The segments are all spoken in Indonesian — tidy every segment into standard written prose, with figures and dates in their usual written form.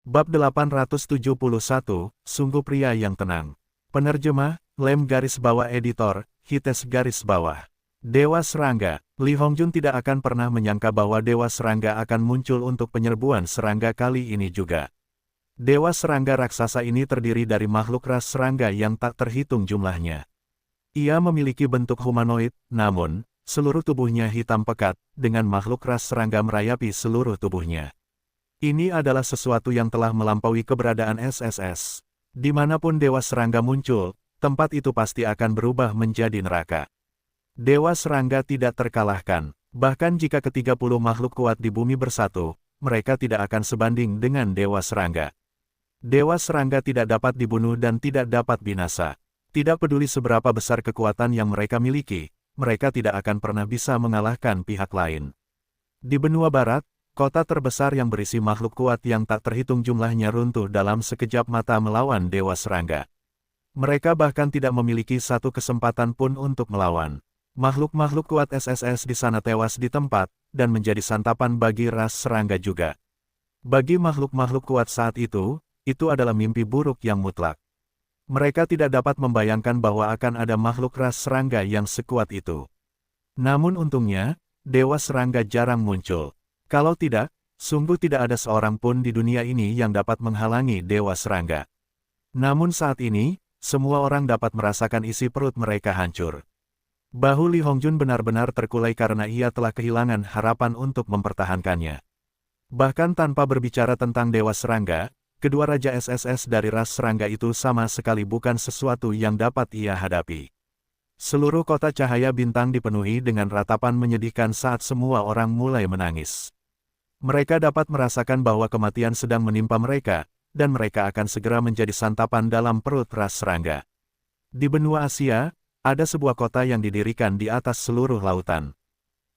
Bab 871, Sungguh Pria yang Tenang. Penerjemah, Lem garis bawah editor, Hites garis bawah. Dewa Serangga. Li Hongjun tidak akan pernah menyangka bahwa Dewa Serangga akan muncul untuk penyerbuan serangga kali ini juga. Dewa Serangga raksasa ini terdiri dari makhluk ras serangga yang tak terhitung jumlahnya. Ia memiliki bentuk humanoid, namun, seluruh tubuhnya hitam pekat, dengan makhluk ras serangga merayapi seluruh tubuhnya. Ini adalah sesuatu yang telah melampaui keberadaan SSS. Dimanapun Dewa Serangga muncul, tempat itu pasti akan berubah menjadi neraka. Dewa Serangga tidak terkalahkan, bahkan jika ke-30 makhluk kuat di bumi bersatu, mereka tidak akan sebanding dengan Dewa Serangga. Dewa Serangga tidak dapat dibunuh dan tidak dapat binasa. Tidak peduli seberapa besar kekuatan yang mereka miliki, mereka tidak akan pernah bisa mengalahkan pihak lain. Di benua barat, kota terbesar yang berisi makhluk kuat yang tak terhitung jumlahnya runtuh dalam sekejap mata melawan Dewa Serangga. Mereka bahkan tidak memiliki satu kesempatan pun untuk melawan. Makhluk-makhluk kuat SSS di sana tewas di tempat, dan menjadi santapan bagi ras serangga juga. Bagi makhluk-makhluk kuat saat itu adalah mimpi buruk yang mutlak. Mereka tidak dapat membayangkan bahwa akan ada makhluk ras serangga yang sekuat itu. Namun untungnya, Dewa Serangga jarang muncul. Kalau tidak, sungguh tidak ada seorang pun di dunia ini yang dapat menghalangi Dewa Serangga. Namun saat ini, semua orang dapat merasakan isi perut mereka hancur. Bahu Li Hongjun benar-benar terkulai karena ia telah kehilangan harapan untuk mempertahankannya. Bahkan tanpa berbicara tentang Dewa Serangga, kedua Raja SSS dari ras serangga itu sama sekali bukan sesuatu yang dapat ia hadapi. Seluruh kota cahaya bintang dipenuhi dengan ratapan menyedihkan saat semua orang mulai menangis. Mereka dapat merasakan bahwa kematian sedang menimpa mereka, dan mereka akan segera menjadi santapan dalam perut ras serangga. Di benua Asia, ada sebuah kota yang didirikan di atas seluruh lautan.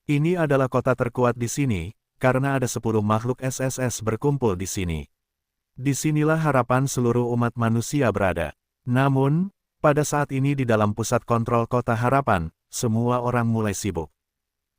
Ini adalah kota terkuat di sini, karena ada 10 makhluk SSS berkumpul di sini. Disinilah harapan seluruh umat manusia berada. Namun, pada saat ini di dalam pusat kontrol kota harapan, semua orang mulai sibuk.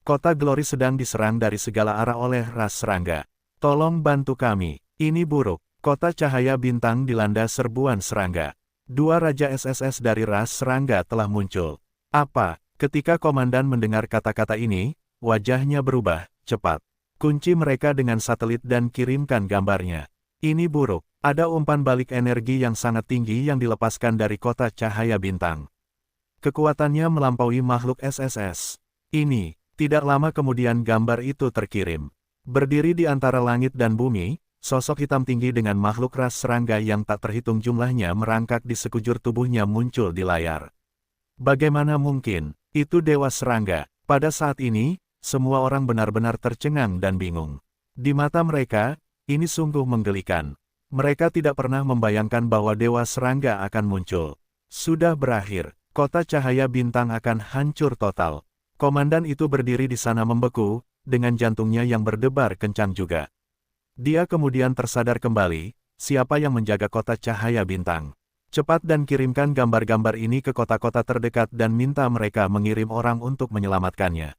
Kota Glory sedang diserang dari segala arah oleh ras serangga. Tolong bantu kami, ini buruk. Kota Cahaya Bintang dilanda serbuan serangga. Dua Raja SSS dari ras serangga telah muncul. Apa? Ketika komandan mendengar kata-kata ini, wajahnya berubah, cepat. Kunci mereka dengan satelit dan kirimkan gambarnya. Ini buruk, ada umpan balik energi yang sangat tinggi yang dilepaskan dari kota Cahaya Bintang. Kekuatannya melampaui makhluk SSS. Ini. Tidak lama kemudian gambar itu terkirim. Berdiri di antara langit dan bumi, sosok hitam tinggi dengan makhluk ras serangga yang tak terhitung jumlahnya merangkak di sekujur tubuhnya muncul di layar. Bagaimana mungkin? Itu Dewa Serangga. Pada saat ini, semua orang benar-benar tercengang dan bingung. Di mata mereka, ini sungguh menggelikan. Mereka tidak pernah membayangkan bahwa Dewa Serangga akan muncul. Sudah berakhir, kota Cahaya Bintang akan hancur total. Komandan itu berdiri di sana membeku, dengan jantungnya yang berdebar kencang juga. Dia kemudian tersadar kembali, siapa yang menjaga kota Cahaya Bintang. Cepat dan kirimkan gambar-gambar ini ke kota-kota terdekat dan minta mereka mengirim orang untuk menyelamatkannya.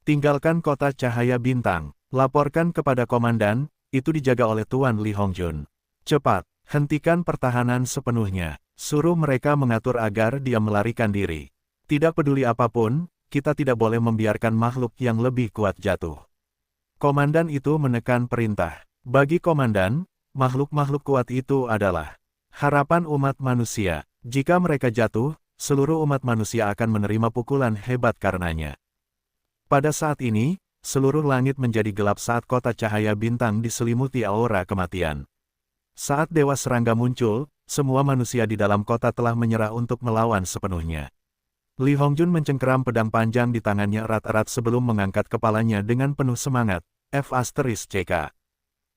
Tinggalkan kota Cahaya Bintang, laporkan kepada komandan, itu dijaga oleh Tuan Li Hongjun. Cepat, hentikan pertahanan sepenuhnya, suruh mereka mengatur agar dia melarikan diri. Tidak peduli apapun, kita tidak boleh membiarkan makhluk yang lebih kuat jatuh. Komandan itu menekan perintah. Bagi komandan, makhluk-makhluk kuat itu adalah harapan umat manusia. Jika mereka jatuh, seluruh umat manusia akan menerima pukulan hebat karenanya. Pada saat ini, seluruh langit menjadi gelap saat kota Cahaya Bintang diselimuti aura kematian. Saat Dewa Serangga muncul, semua manusia di dalam kota telah menyerah untuk melawan sepenuhnya. Li Hongjun mencengkeram pedang panjang di tangannya erat-erat sebelum mengangkat kepalanya dengan penuh semangat, F*CK.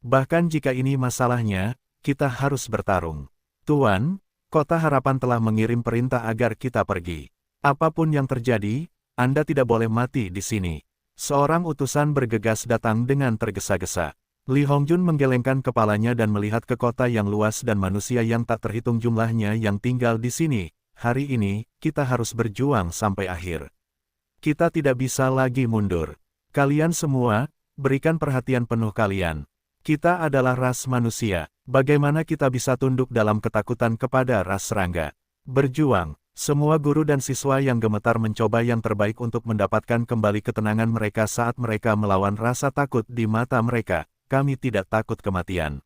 Bahkan jika ini masalahnya, kita harus bertarung. Tuan, kota harapan telah mengirim perintah agar kita pergi. Apapun yang terjadi, Anda tidak boleh mati di sini. Seorang utusan bergegas datang dengan tergesa-gesa. Li Hongjun menggelengkan kepalanya dan melihat ke kota yang luas dan manusia yang tak terhitung jumlahnya yang tinggal di sini. Hari ini, kita harus berjuang sampai akhir. Kita tidak bisa lagi mundur. Kalian semua, berikan perhatian penuh kalian. Kita adalah ras manusia, Bagaimana kita bisa tunduk dalam ketakutan kepada ras serangga? Berjuang. Semua guru dan siswa yang gemetar mencoba yang terbaik untuk mendapatkan kembali ketenangan mereka saat mereka melawan rasa takut di mata mereka. Kami tidak takut kematian.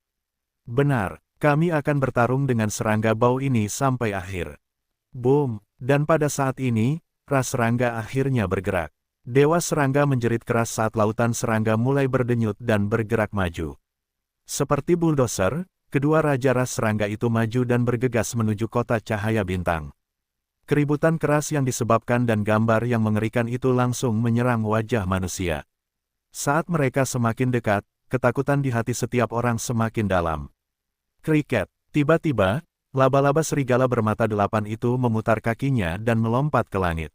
Benar, kami akan bertarung dengan serangga bau ini sampai akhir. Boom! Dan pada saat ini, ras serangga akhirnya bergerak. Dewa serangga menjerit keras saat lautan serangga mulai berdenyut dan bergerak maju. Seperti bulldozer, kedua raja ras serangga itu maju dan bergegas menuju kota cahaya bintang. Keributan keras yang disebabkan dan gambar yang mengerikan itu langsung menyerang wajah manusia. Saat mereka semakin dekat, ketakutan di hati setiap orang semakin dalam. Kriket. Tiba-tiba, laba-laba serigala bermata 8 itu memutar kakinya dan melompat ke langit.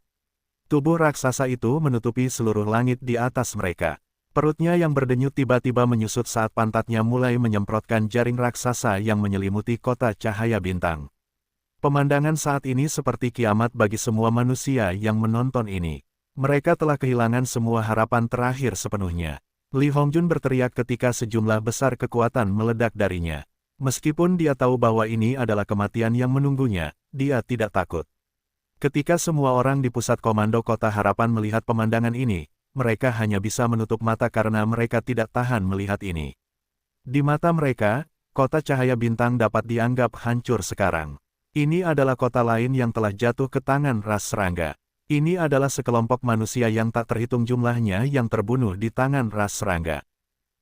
Tubuh raksasa itu menutupi seluruh langit di atas mereka. Perutnya yang berdenyut tiba-tiba menyusut saat pantatnya mulai menyemprotkan jaring raksasa yang menyelimuti kota cahaya bintang. Pemandangan saat ini seperti kiamat bagi semua manusia yang menonton ini. Mereka telah kehilangan semua harapan terakhir sepenuhnya. Li Hongjun berteriak ketika sejumlah besar kekuatan meledak darinya. Meskipun dia tahu bahwa ini adalah kematian yang menunggunya, dia tidak takut. Ketika semua orang di pusat komando kota harapan melihat pemandangan ini, mereka hanya bisa menutup mata karena mereka tidak tahan melihat ini. Di mata mereka, kota cahaya bintang dapat dianggap hancur sekarang. Ini adalah kota lain yang telah jatuh ke tangan ras serangga. Ini adalah sekelompok manusia yang tak terhitung jumlahnya yang terbunuh di tangan ras serangga.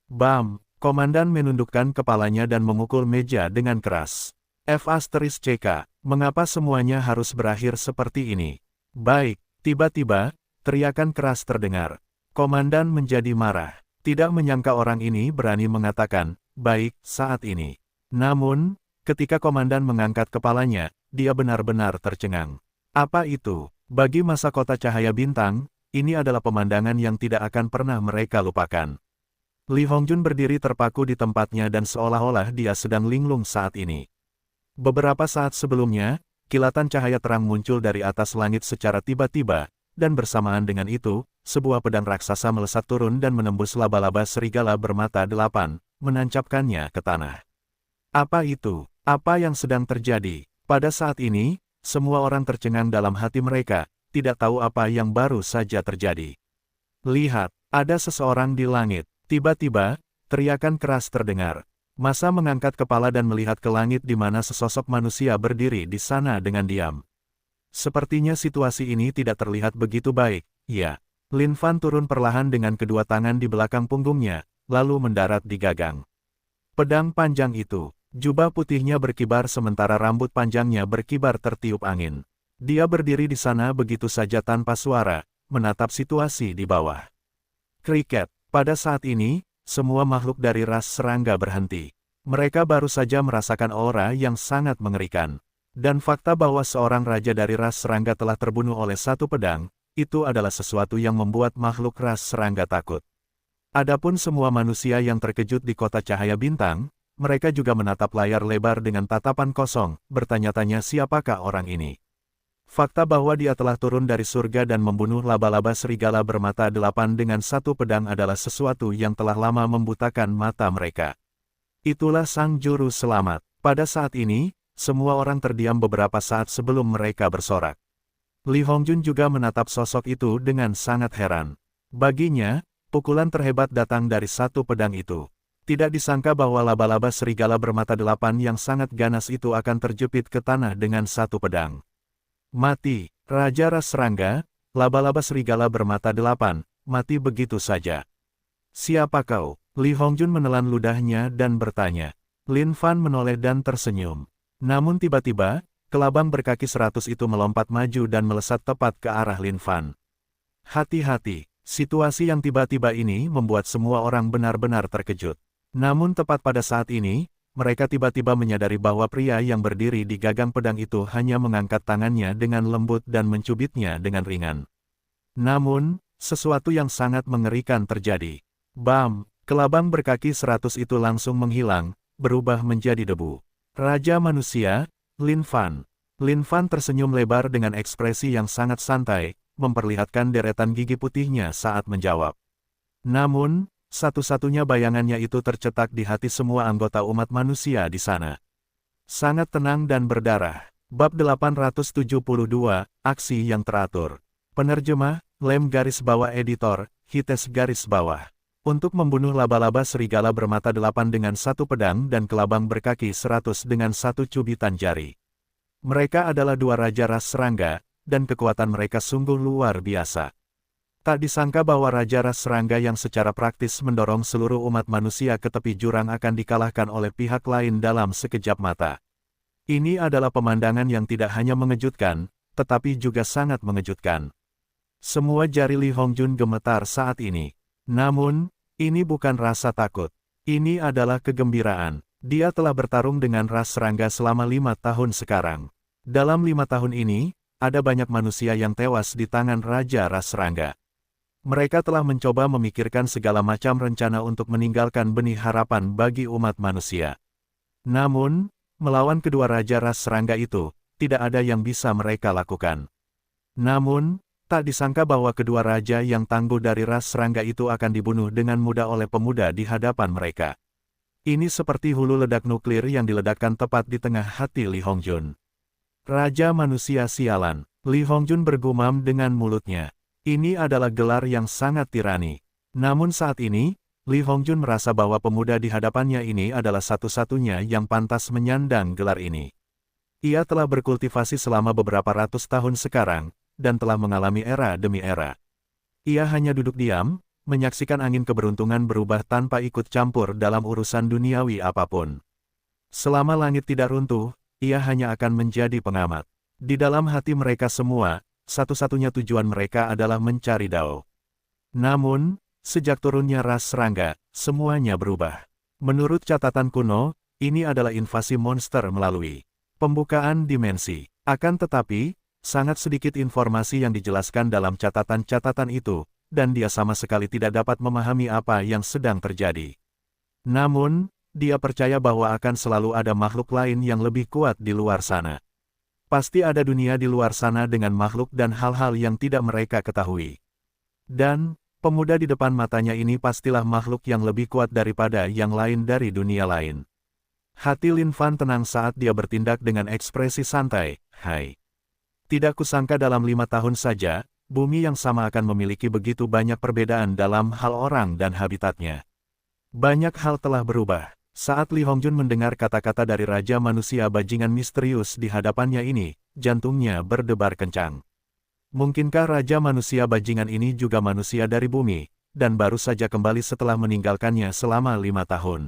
Bam! Komandan menundukkan kepalanya dan memukul meja dengan keras. F***CK, mengapa semuanya harus berakhir seperti ini? Baik, tiba-tiba, teriakan keras terdengar. Komandan menjadi marah. Tidak menyangka orang ini berani mengatakan, baik, saat ini. Namun, ketika komandan mengangkat kepalanya, dia benar-benar tercengang. Apa itu? Bagi masa kota cahaya bintang, ini adalah pemandangan yang tidak akan pernah mereka lupakan. Li Hongjun berdiri terpaku di tempatnya dan seolah-olah dia sedang linglung saat ini. Beberapa saat sebelumnya, kilatan cahaya terang muncul dari atas langit secara tiba-tiba, dan bersamaan dengan itu, sebuah pedang raksasa melesat turun dan menembus laba-laba serigala bermata 8, menancapkannya ke tanah. Apa itu? Apa yang sedang terjadi? Pada saat ini, semua orang tercengang dalam hati mereka, tidak tahu apa yang baru saja terjadi. Lihat, ada seseorang di langit. Tiba-tiba, teriakan keras terdengar. Masa mengangkat kepala dan melihat ke langit di mana sesosok manusia berdiri di sana dengan diam. Sepertinya situasi ini tidak terlihat begitu baik, ya. Lin Fan turun perlahan dengan kedua tangan di belakang punggungnya, lalu mendarat di gagang. Pedang panjang itu, jubah putihnya berkibar sementara rambut panjangnya berkibar tertiup angin. Dia berdiri di sana begitu saja tanpa suara, menatap situasi di bawah. Kriket. Pada saat ini, semua makhluk dari ras serangga berhenti. Mereka baru saja merasakan aura yang sangat mengerikan. Dan fakta bahwa seorang raja dari ras serangga telah terbunuh oleh satu pedang, itu adalah sesuatu yang membuat makhluk ras serangga takut. Adapun semua manusia yang terkejut di kota cahaya bintang, mereka juga menatap layar lebar dengan tatapan kosong, bertanya-tanya siapakah orang ini. Fakta bahwa dia telah turun dari surga dan membunuh laba-laba serigala bermata 8 dengan satu pedang adalah sesuatu yang telah lama membutakan mata mereka. Itulah sang juru selamat. Pada saat ini, semua orang terdiam beberapa saat sebelum mereka bersorak. Li Hongjun juga menatap sosok itu dengan sangat heran. Baginya, pukulan terhebat datang dari satu pedang itu. Tidak disangka bahwa laba-laba serigala bermata 8 yang sangat ganas itu akan terjepit ke tanah dengan satu pedang. Mati, Raja Ras Serangga, laba-laba serigala bermata 8, mati begitu saja. Siapa kau? Li Hongjun menelan ludahnya dan bertanya. Lin Fan menoleh dan tersenyum. Namun tiba-tiba, kelabang berkaki 100 itu melompat maju dan melesat tepat ke arah Lin Fan. Hati-hati, situasi yang tiba-tiba ini membuat semua orang benar-benar terkejut. Namun tepat pada saat ini, mereka tiba-tiba menyadari bahwa pria yang berdiri di gagang pedang itu hanya mengangkat tangannya dengan lembut dan mencubitnya dengan ringan. Namun, sesuatu yang sangat mengerikan terjadi. Bam! Kelabang berkaki 100 itu langsung menghilang, berubah menjadi debu. Raja Manusia, Lin Fan. Lin Fan tersenyum lebar dengan ekspresi yang sangat santai, memperlihatkan deretan gigi putihnya saat menjawab. Namun, Satu-satunya bayangannya itu tercetak di hati semua anggota umat manusia di sana. Sangat tenang dan berdarah. Bab 872, Aksi yang teratur. Penerjemah, Lem garis bawah editor, Hites garis bawah. Untuk membunuh laba-laba serigala bermata 8 dengan satu pedang dan kelabang berkaki 100 dengan satu cubitan jari. Mereka adalah dua raja ras serangga, dan kekuatan mereka sungguh luar biasa. Tak disangka bahwa raja ras serangga yang secara praktis mendorong seluruh umat manusia ke tepi jurang akan dikalahkan oleh pihak lain dalam sekejap mata. Ini adalah pemandangan yang tidak hanya mengejutkan, tetapi juga sangat mengejutkan. Semua jari Li Hongjun gemetar saat ini. Namun, ini bukan rasa takut. Ini adalah kegembiraan. Dia telah bertarung dengan ras serangga selama 5 tahun sekarang. Dalam 5 tahun ini, ada banyak manusia yang tewas di tangan raja ras serangga. Mereka telah mencoba memikirkan segala macam rencana untuk meninggalkan benih harapan bagi umat manusia. Namun, melawan kedua raja ras serangga itu, tidak ada yang bisa mereka lakukan. Namun, tak disangka bahwa kedua raja yang tangguh dari ras serangga itu akan dibunuh dengan mudah oleh pemuda di hadapan mereka. Ini seperti hulu ledak nuklir yang diledakkan tepat di tengah hati Li Hongjun. Raja manusia sialan, Li Hongjun bergumam dengan mulutnya. Ini adalah gelar yang sangat tirani. Namun saat ini, Li Hongjun merasa bahwa pemuda di hadapannya ini adalah satu-satunya yang pantas menyandang gelar ini. Ia telah berkultivasi selama beberapa ratus tahun sekarang, dan telah mengalami era demi era. Ia hanya duduk diam, menyaksikan angin keberuntungan berubah tanpa ikut campur dalam urusan duniawi apapun. Selama langit tidak runtuh, ia hanya akan menjadi pengamat. Di dalam hati mereka semua, satu-satunya tujuan mereka adalah mencari Dao. Namun, sejak turunnya ras serangga, semuanya berubah. Menurut catatan kuno, ini adalah invasi monster melalui pembukaan dimensi. Akan tetapi, sangat sedikit informasi yang dijelaskan dalam catatan-catatan itu, dan dia sama sekali tidak dapat memahami apa yang sedang terjadi. Namun, dia percaya bahwa akan selalu ada makhluk lain yang lebih kuat di luar sana. Pasti ada dunia di luar sana dengan makhluk dan hal-hal yang tidak mereka ketahui. Dan, pemuda di depan matanya ini pastilah makhluk yang lebih kuat daripada yang lain dari dunia lain. Hati Lin Fan tenang saat dia bertindak dengan ekspresi santai. Hai. Tidak kusangka dalam 5 tahun saja, bumi yang sama akan memiliki begitu banyak perbedaan dalam hal orang dan habitatnya. Banyak hal telah berubah. Saat Li Hongjun mendengar kata-kata dari Raja Manusia Bajingan misterius di hadapannya ini, jantungnya berdebar kencang. Mungkinkah Raja Manusia Bajingan ini juga manusia dari bumi, dan baru saja kembali setelah meninggalkannya selama 5 tahun?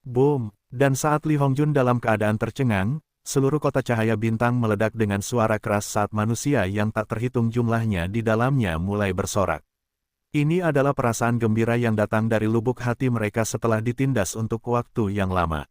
Boom! Dan saat Li Hongjun dalam keadaan tercengang, seluruh kota cahaya bintang meledak dengan suara keras saat manusia yang tak terhitung jumlahnya di dalamnya mulai bersorak. Ini adalah perasaan gembira yang datang dari lubuk hati mereka setelah ditindas untuk waktu yang lama.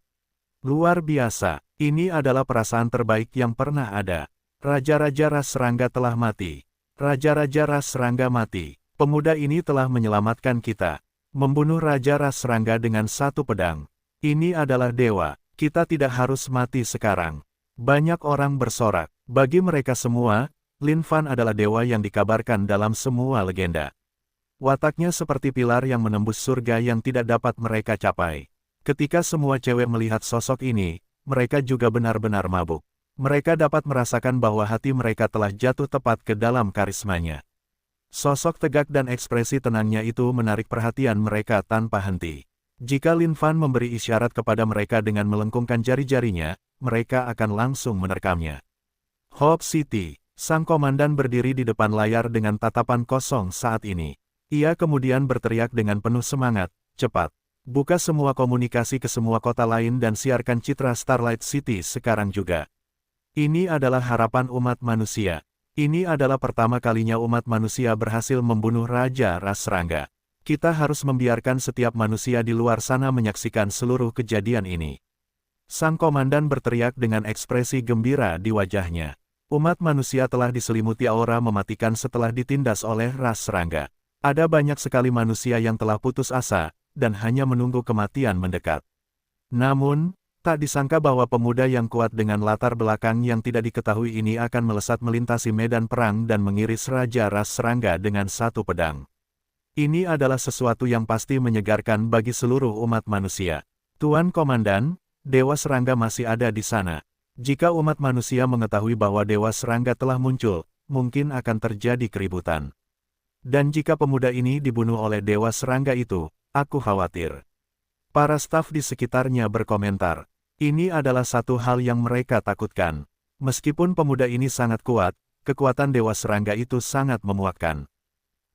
Luar biasa, ini adalah perasaan terbaik yang pernah ada. Raja-raja ras serangga telah mati. Raja-raja ras serangga mati. Pemuda ini telah menyelamatkan kita. Membunuh raja ras serangga dengan satu pedang. Ini adalah dewa. Kita tidak harus mati sekarang. Banyak orang bersorak. Bagi mereka semua, Lin Fan adalah dewa yang dikabarkan dalam semua legenda. Wataknya seperti pilar yang menembus surga yang tidak dapat mereka capai. Ketika semua cewek melihat sosok ini, mereka juga benar-benar mabuk. Mereka dapat merasakan bahwa hati mereka telah jatuh tepat ke dalam karismanya. Sosok tegak dan ekspresi tenangnya itu menarik perhatian mereka tanpa henti. Jika Lin Fan memberi isyarat kepada mereka dengan melengkungkan jari-jarinya, mereka akan langsung menerkamnya. Hope City, sang komandan berdiri di depan layar dengan tatapan kosong saat ini. Ia kemudian berteriak dengan penuh semangat, cepat. Buka semua komunikasi ke semua kota lain dan siarkan citra Starlight City sekarang juga. Ini adalah harapan umat manusia. Ini adalah pertama kalinya umat manusia berhasil membunuh Raja Ras Serangga. Kita harus membiarkan setiap manusia di luar sana menyaksikan seluruh kejadian ini. Sang komandan berteriak dengan ekspresi gembira di wajahnya. Umat manusia telah diselimuti aura mematikan setelah ditindas oleh Ras Serangga. Ada banyak sekali manusia yang telah putus asa, dan hanya menunggu kematian mendekat. Namun, tak disangka bahwa pemuda yang kuat dengan latar belakang yang tidak diketahui ini akan melesat melintasi medan perang dan mengiris Raja Ras Serangga dengan satu pedang. Ini adalah sesuatu yang pasti menyegarkan bagi seluruh umat manusia. Tuan Komandan, Dewa Serangga masih ada di sana. Jika umat manusia mengetahui bahwa Dewa Serangga telah muncul, mungkin akan terjadi keributan. Dan jika pemuda ini dibunuh oleh Dewa Serangga itu, aku khawatir. Para staf di sekitarnya berkomentar. Ini adalah satu hal yang mereka takutkan. Meskipun pemuda ini sangat kuat, kekuatan Dewa Serangga itu sangat memuakkan.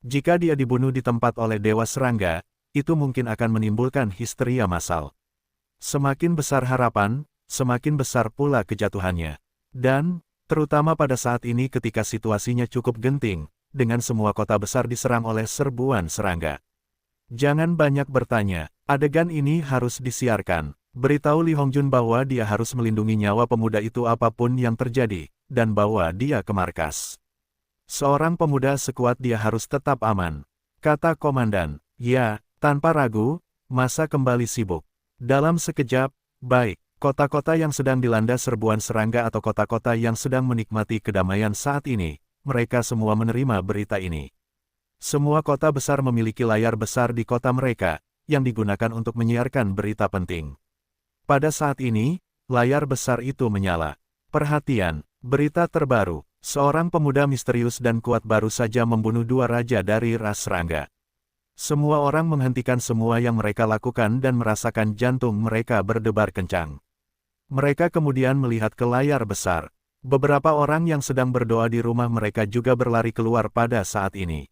Jika dia dibunuh di tempat oleh Dewa Serangga, itu mungkin akan menimbulkan histeria massal. Semakin besar harapan, semakin besar pula kejatuhannya. Dan, terutama pada saat ini ketika situasinya cukup genting, dengan semua kota besar diserang oleh serbuan serangga. Jangan banyak bertanya, adegan ini harus disiarkan. Beritahu Li Hongjun bahwa dia harus melindungi nyawa pemuda itu apapun yang terjadi, dan bawa dia ke markas. Seorang pemuda sekuat dia harus tetap aman, kata komandan. Ya, tanpa ragu, masa kembali sibuk. Dalam sekejap, baik, kota-kota yang sedang dilanda serbuan serangga atau kota-kota yang sedang menikmati kedamaian saat ini, mereka semua menerima berita ini. Semua kota besar memiliki layar besar di kota mereka, yang digunakan untuk menyiarkan berita penting. Pada saat ini, layar besar itu menyala. Perhatian, berita terbaru. Seorang pemuda misterius dan kuat baru saja membunuh 2 raja dari ras serangga. Semua orang menghentikan semua yang mereka lakukan dan merasakan jantung mereka berdebar kencang. Mereka kemudian melihat ke layar besar. Beberapa orang yang sedang berdoa di rumah mereka juga berlari keluar pada saat ini.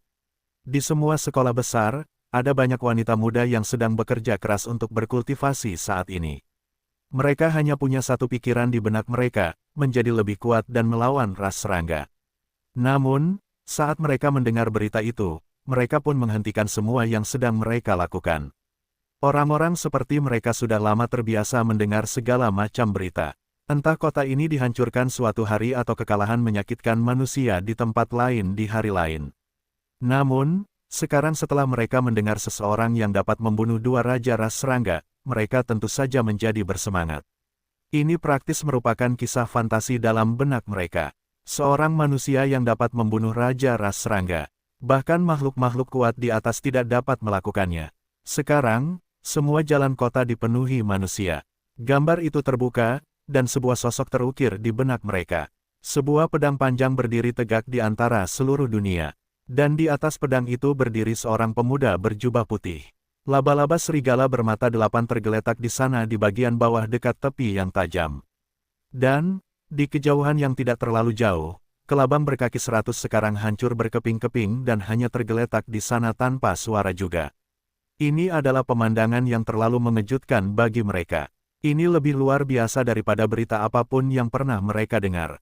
Di semua sekolah besar, ada banyak wanita muda yang sedang bekerja keras untuk berkultivasi saat ini. Mereka hanya punya satu pikiran di benak mereka, menjadi lebih kuat dan melawan ras serangga. Namun, saat mereka mendengar berita itu, mereka pun menghentikan semua yang sedang mereka lakukan. Orang-orang seperti mereka sudah lama terbiasa mendengar segala macam berita. Entah kota ini dihancurkan suatu hari atau kekalahan menyakitkan manusia di tempat lain di hari lain. Namun, sekarang setelah mereka mendengar seseorang yang dapat membunuh 2 raja ras serangga, mereka tentu saja menjadi bersemangat. Ini praktis merupakan kisah fantasi dalam benak mereka. Seorang manusia yang dapat membunuh raja ras serangga. Bahkan makhluk-makhluk kuat di atas tidak dapat melakukannya. Sekarang, semua jalan kota dipenuhi manusia. Gambar itu terbuka, dan sebuah sosok terukir di benak mereka. Sebuah pedang panjang berdiri tegak di antara seluruh dunia. Dan di atas pedang itu berdiri seorang pemuda berjubah putih. Laba-laba serigala bermata 8 tergeletak di sana di bagian bawah dekat tepi yang tajam. Dan, di kejauhan yang tidak terlalu jauh, kelabang berkaki 100 sekarang hancur berkeping-keping dan hanya tergeletak di sana tanpa suara juga. Ini adalah pemandangan yang terlalu mengejutkan bagi mereka. Ini lebih luar biasa daripada berita apapun yang pernah mereka dengar.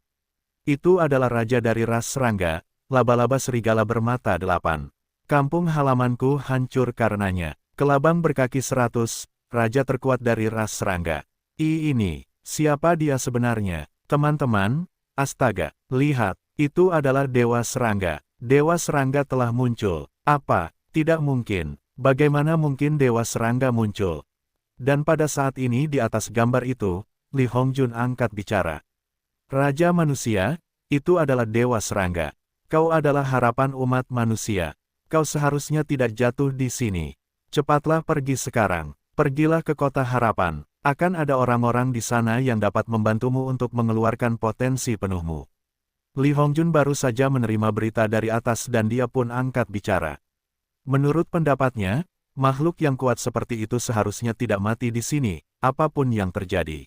Itu adalah raja dari ras serangga, laba-laba serigala bermata 8. Kampung halamanku hancur karenanya. Kelabang berkaki 100, raja terkuat dari ras serangga. Ini, siapa dia sebenarnya? Teman-teman, astaga, lihat, itu adalah Dewa Serangga. Dewa Serangga telah muncul. Apa? Tidak mungkin. Bagaimana mungkin Dewa Serangga muncul? Dan pada saat ini di atas gambar itu, Li Hongjun angkat bicara. Raja manusia, itu adalah Dewa Serangga. Kau adalah harapan umat manusia. Kau seharusnya tidak jatuh di sini. Cepatlah pergi sekarang. Pergilah ke kota harapan. Akan ada orang-orang di sana yang dapat membantumu untuk mengeluarkan potensi penuhmu. Li Hongjun baru saja menerima berita dari atas dan dia pun angkat bicara. Menurut pendapatnya, makhluk yang kuat seperti itu seharusnya tidak mati di sini, apapun yang terjadi.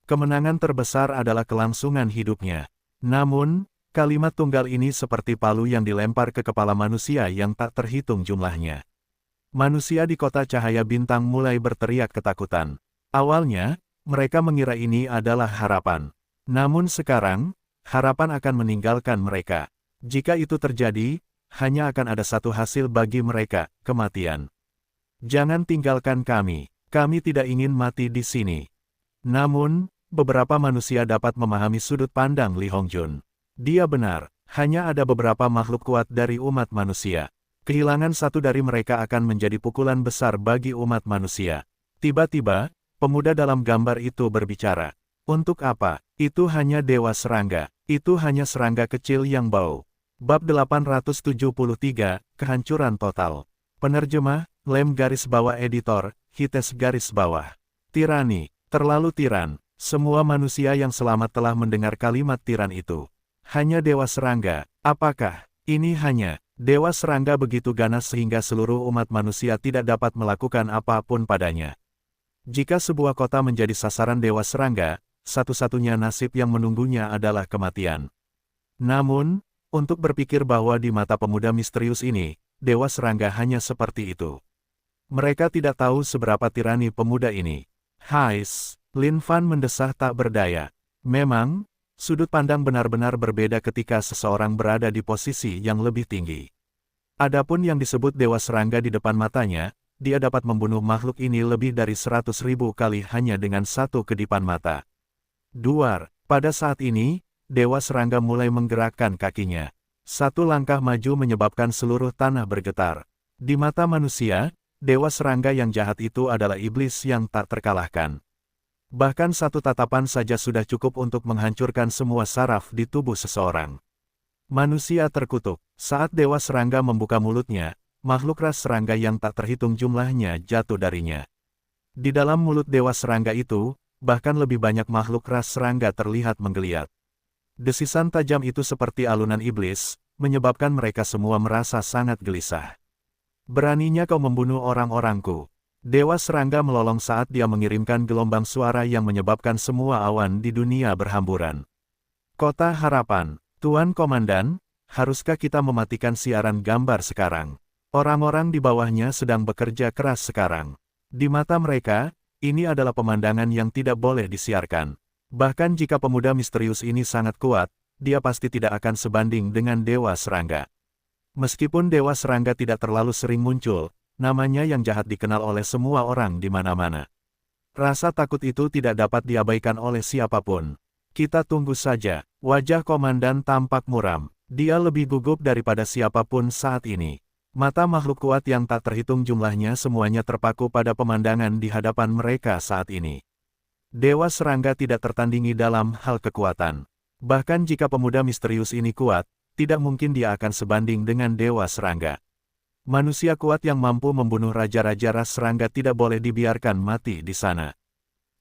Kemenangan terbesar adalah kelangsungan hidupnya. Namun, kalimat tunggal ini seperti palu yang dilempar ke kepala manusia yang tak terhitung jumlahnya. Manusia di kota cahaya bintang mulai berteriak ketakutan. Awalnya, mereka mengira ini adalah harapan. Namun sekarang, harapan akan meninggalkan mereka. Jika itu terjadi, hanya akan ada satu hasil bagi mereka, kematian. Jangan tinggalkan kami tidak ingin mati di sini. Namun, beberapa manusia dapat memahami sudut pandang Li Hongjun. Dia benar, hanya ada beberapa makhluk kuat dari umat manusia. Kehilangan satu dari mereka akan menjadi pukulan besar bagi umat manusia. Tiba-tiba, pemuda dalam gambar itu berbicara. Untuk apa? Itu hanya Dewa Serangga. Itu hanya serangga kecil yang bau. Bab 873, Kehancuran Total. Penerjemah, Lem garis bawah editor, Hites garis bawah. Tirani, terlalu tiran. Semua manusia yang selamat telah mendengar kalimat tiran itu. Hanya Dewa Serangga, apakah ini hanya Dewa Serangga begitu ganas sehingga seluruh umat manusia tidak dapat melakukan apapun padanya? Jika sebuah kota menjadi sasaran Dewa Serangga, satu-satunya nasib yang menunggunya adalah kematian. Namun, untuk berpikir bahwa di mata pemuda misterius ini, Dewa Serangga hanya seperti itu. Mereka tidak tahu seberapa tirani pemuda ini. Hais, Lin Fan mendesah tak berdaya. Memang, sudut pandang benar-benar berbeda ketika seseorang berada di posisi yang lebih tinggi. Adapun yang disebut Dewa Serangga di depan matanya, dia dapat membunuh makhluk ini lebih dari 100.000 kali hanya dengan satu kedipan mata. Duar, pada saat ini, Dewa Serangga mulai menggerakkan kakinya. Satu langkah maju menyebabkan seluruh tanah bergetar. Di mata manusia, Dewa Serangga yang jahat itu adalah iblis yang tak terkalahkan. Bahkan satu tatapan saja sudah cukup untuk menghancurkan semua saraf di tubuh seseorang. Manusia terkutuk. Saat Dewa Serangga membuka mulutnya, makhluk ras serangga yang tak terhitung jumlahnya jatuh darinya. Di dalam mulut Dewa Serangga itu, bahkan lebih banyak makhluk ras serangga terlihat menggeliat. Desisan tajam itu seperti alunan iblis, menyebabkan mereka semua merasa sangat gelisah. Beraninya kau membunuh orang-orangku. Dewa Serangga melolong saat dia mengirimkan gelombang suara yang menyebabkan semua awan di dunia berhamburan. Kota Harapan, Tuan Komandan, haruskah kita mematikan siaran gambar sekarang? Orang-orang di bawahnya sedang bekerja keras sekarang. Di mata mereka, ini adalah pemandangan yang tidak boleh disiarkan. Bahkan jika pemuda misterius ini sangat kuat, dia pasti tidak akan sebanding dengan Dewa Serangga. Meskipun Dewa Serangga tidak terlalu sering muncul, namanya yang jahat dikenal oleh semua orang di mana-mana. Rasa takut itu tidak dapat diabaikan oleh siapapun. Kita tunggu saja. Wajah komandan tampak muram. Dia lebih gugup daripada siapapun saat ini. Mata makhluk kuat yang tak terhitung jumlahnya semuanya terpaku pada pemandangan di hadapan mereka saat ini. Dewa Serangga tidak tertandingi dalam hal kekuatan. Bahkan jika pemuda misterius ini kuat, tidak mungkin dia akan sebanding dengan Dewa Serangga. Manusia kuat yang mampu membunuh raja-raja ras serangga tidak boleh dibiarkan mati di sana.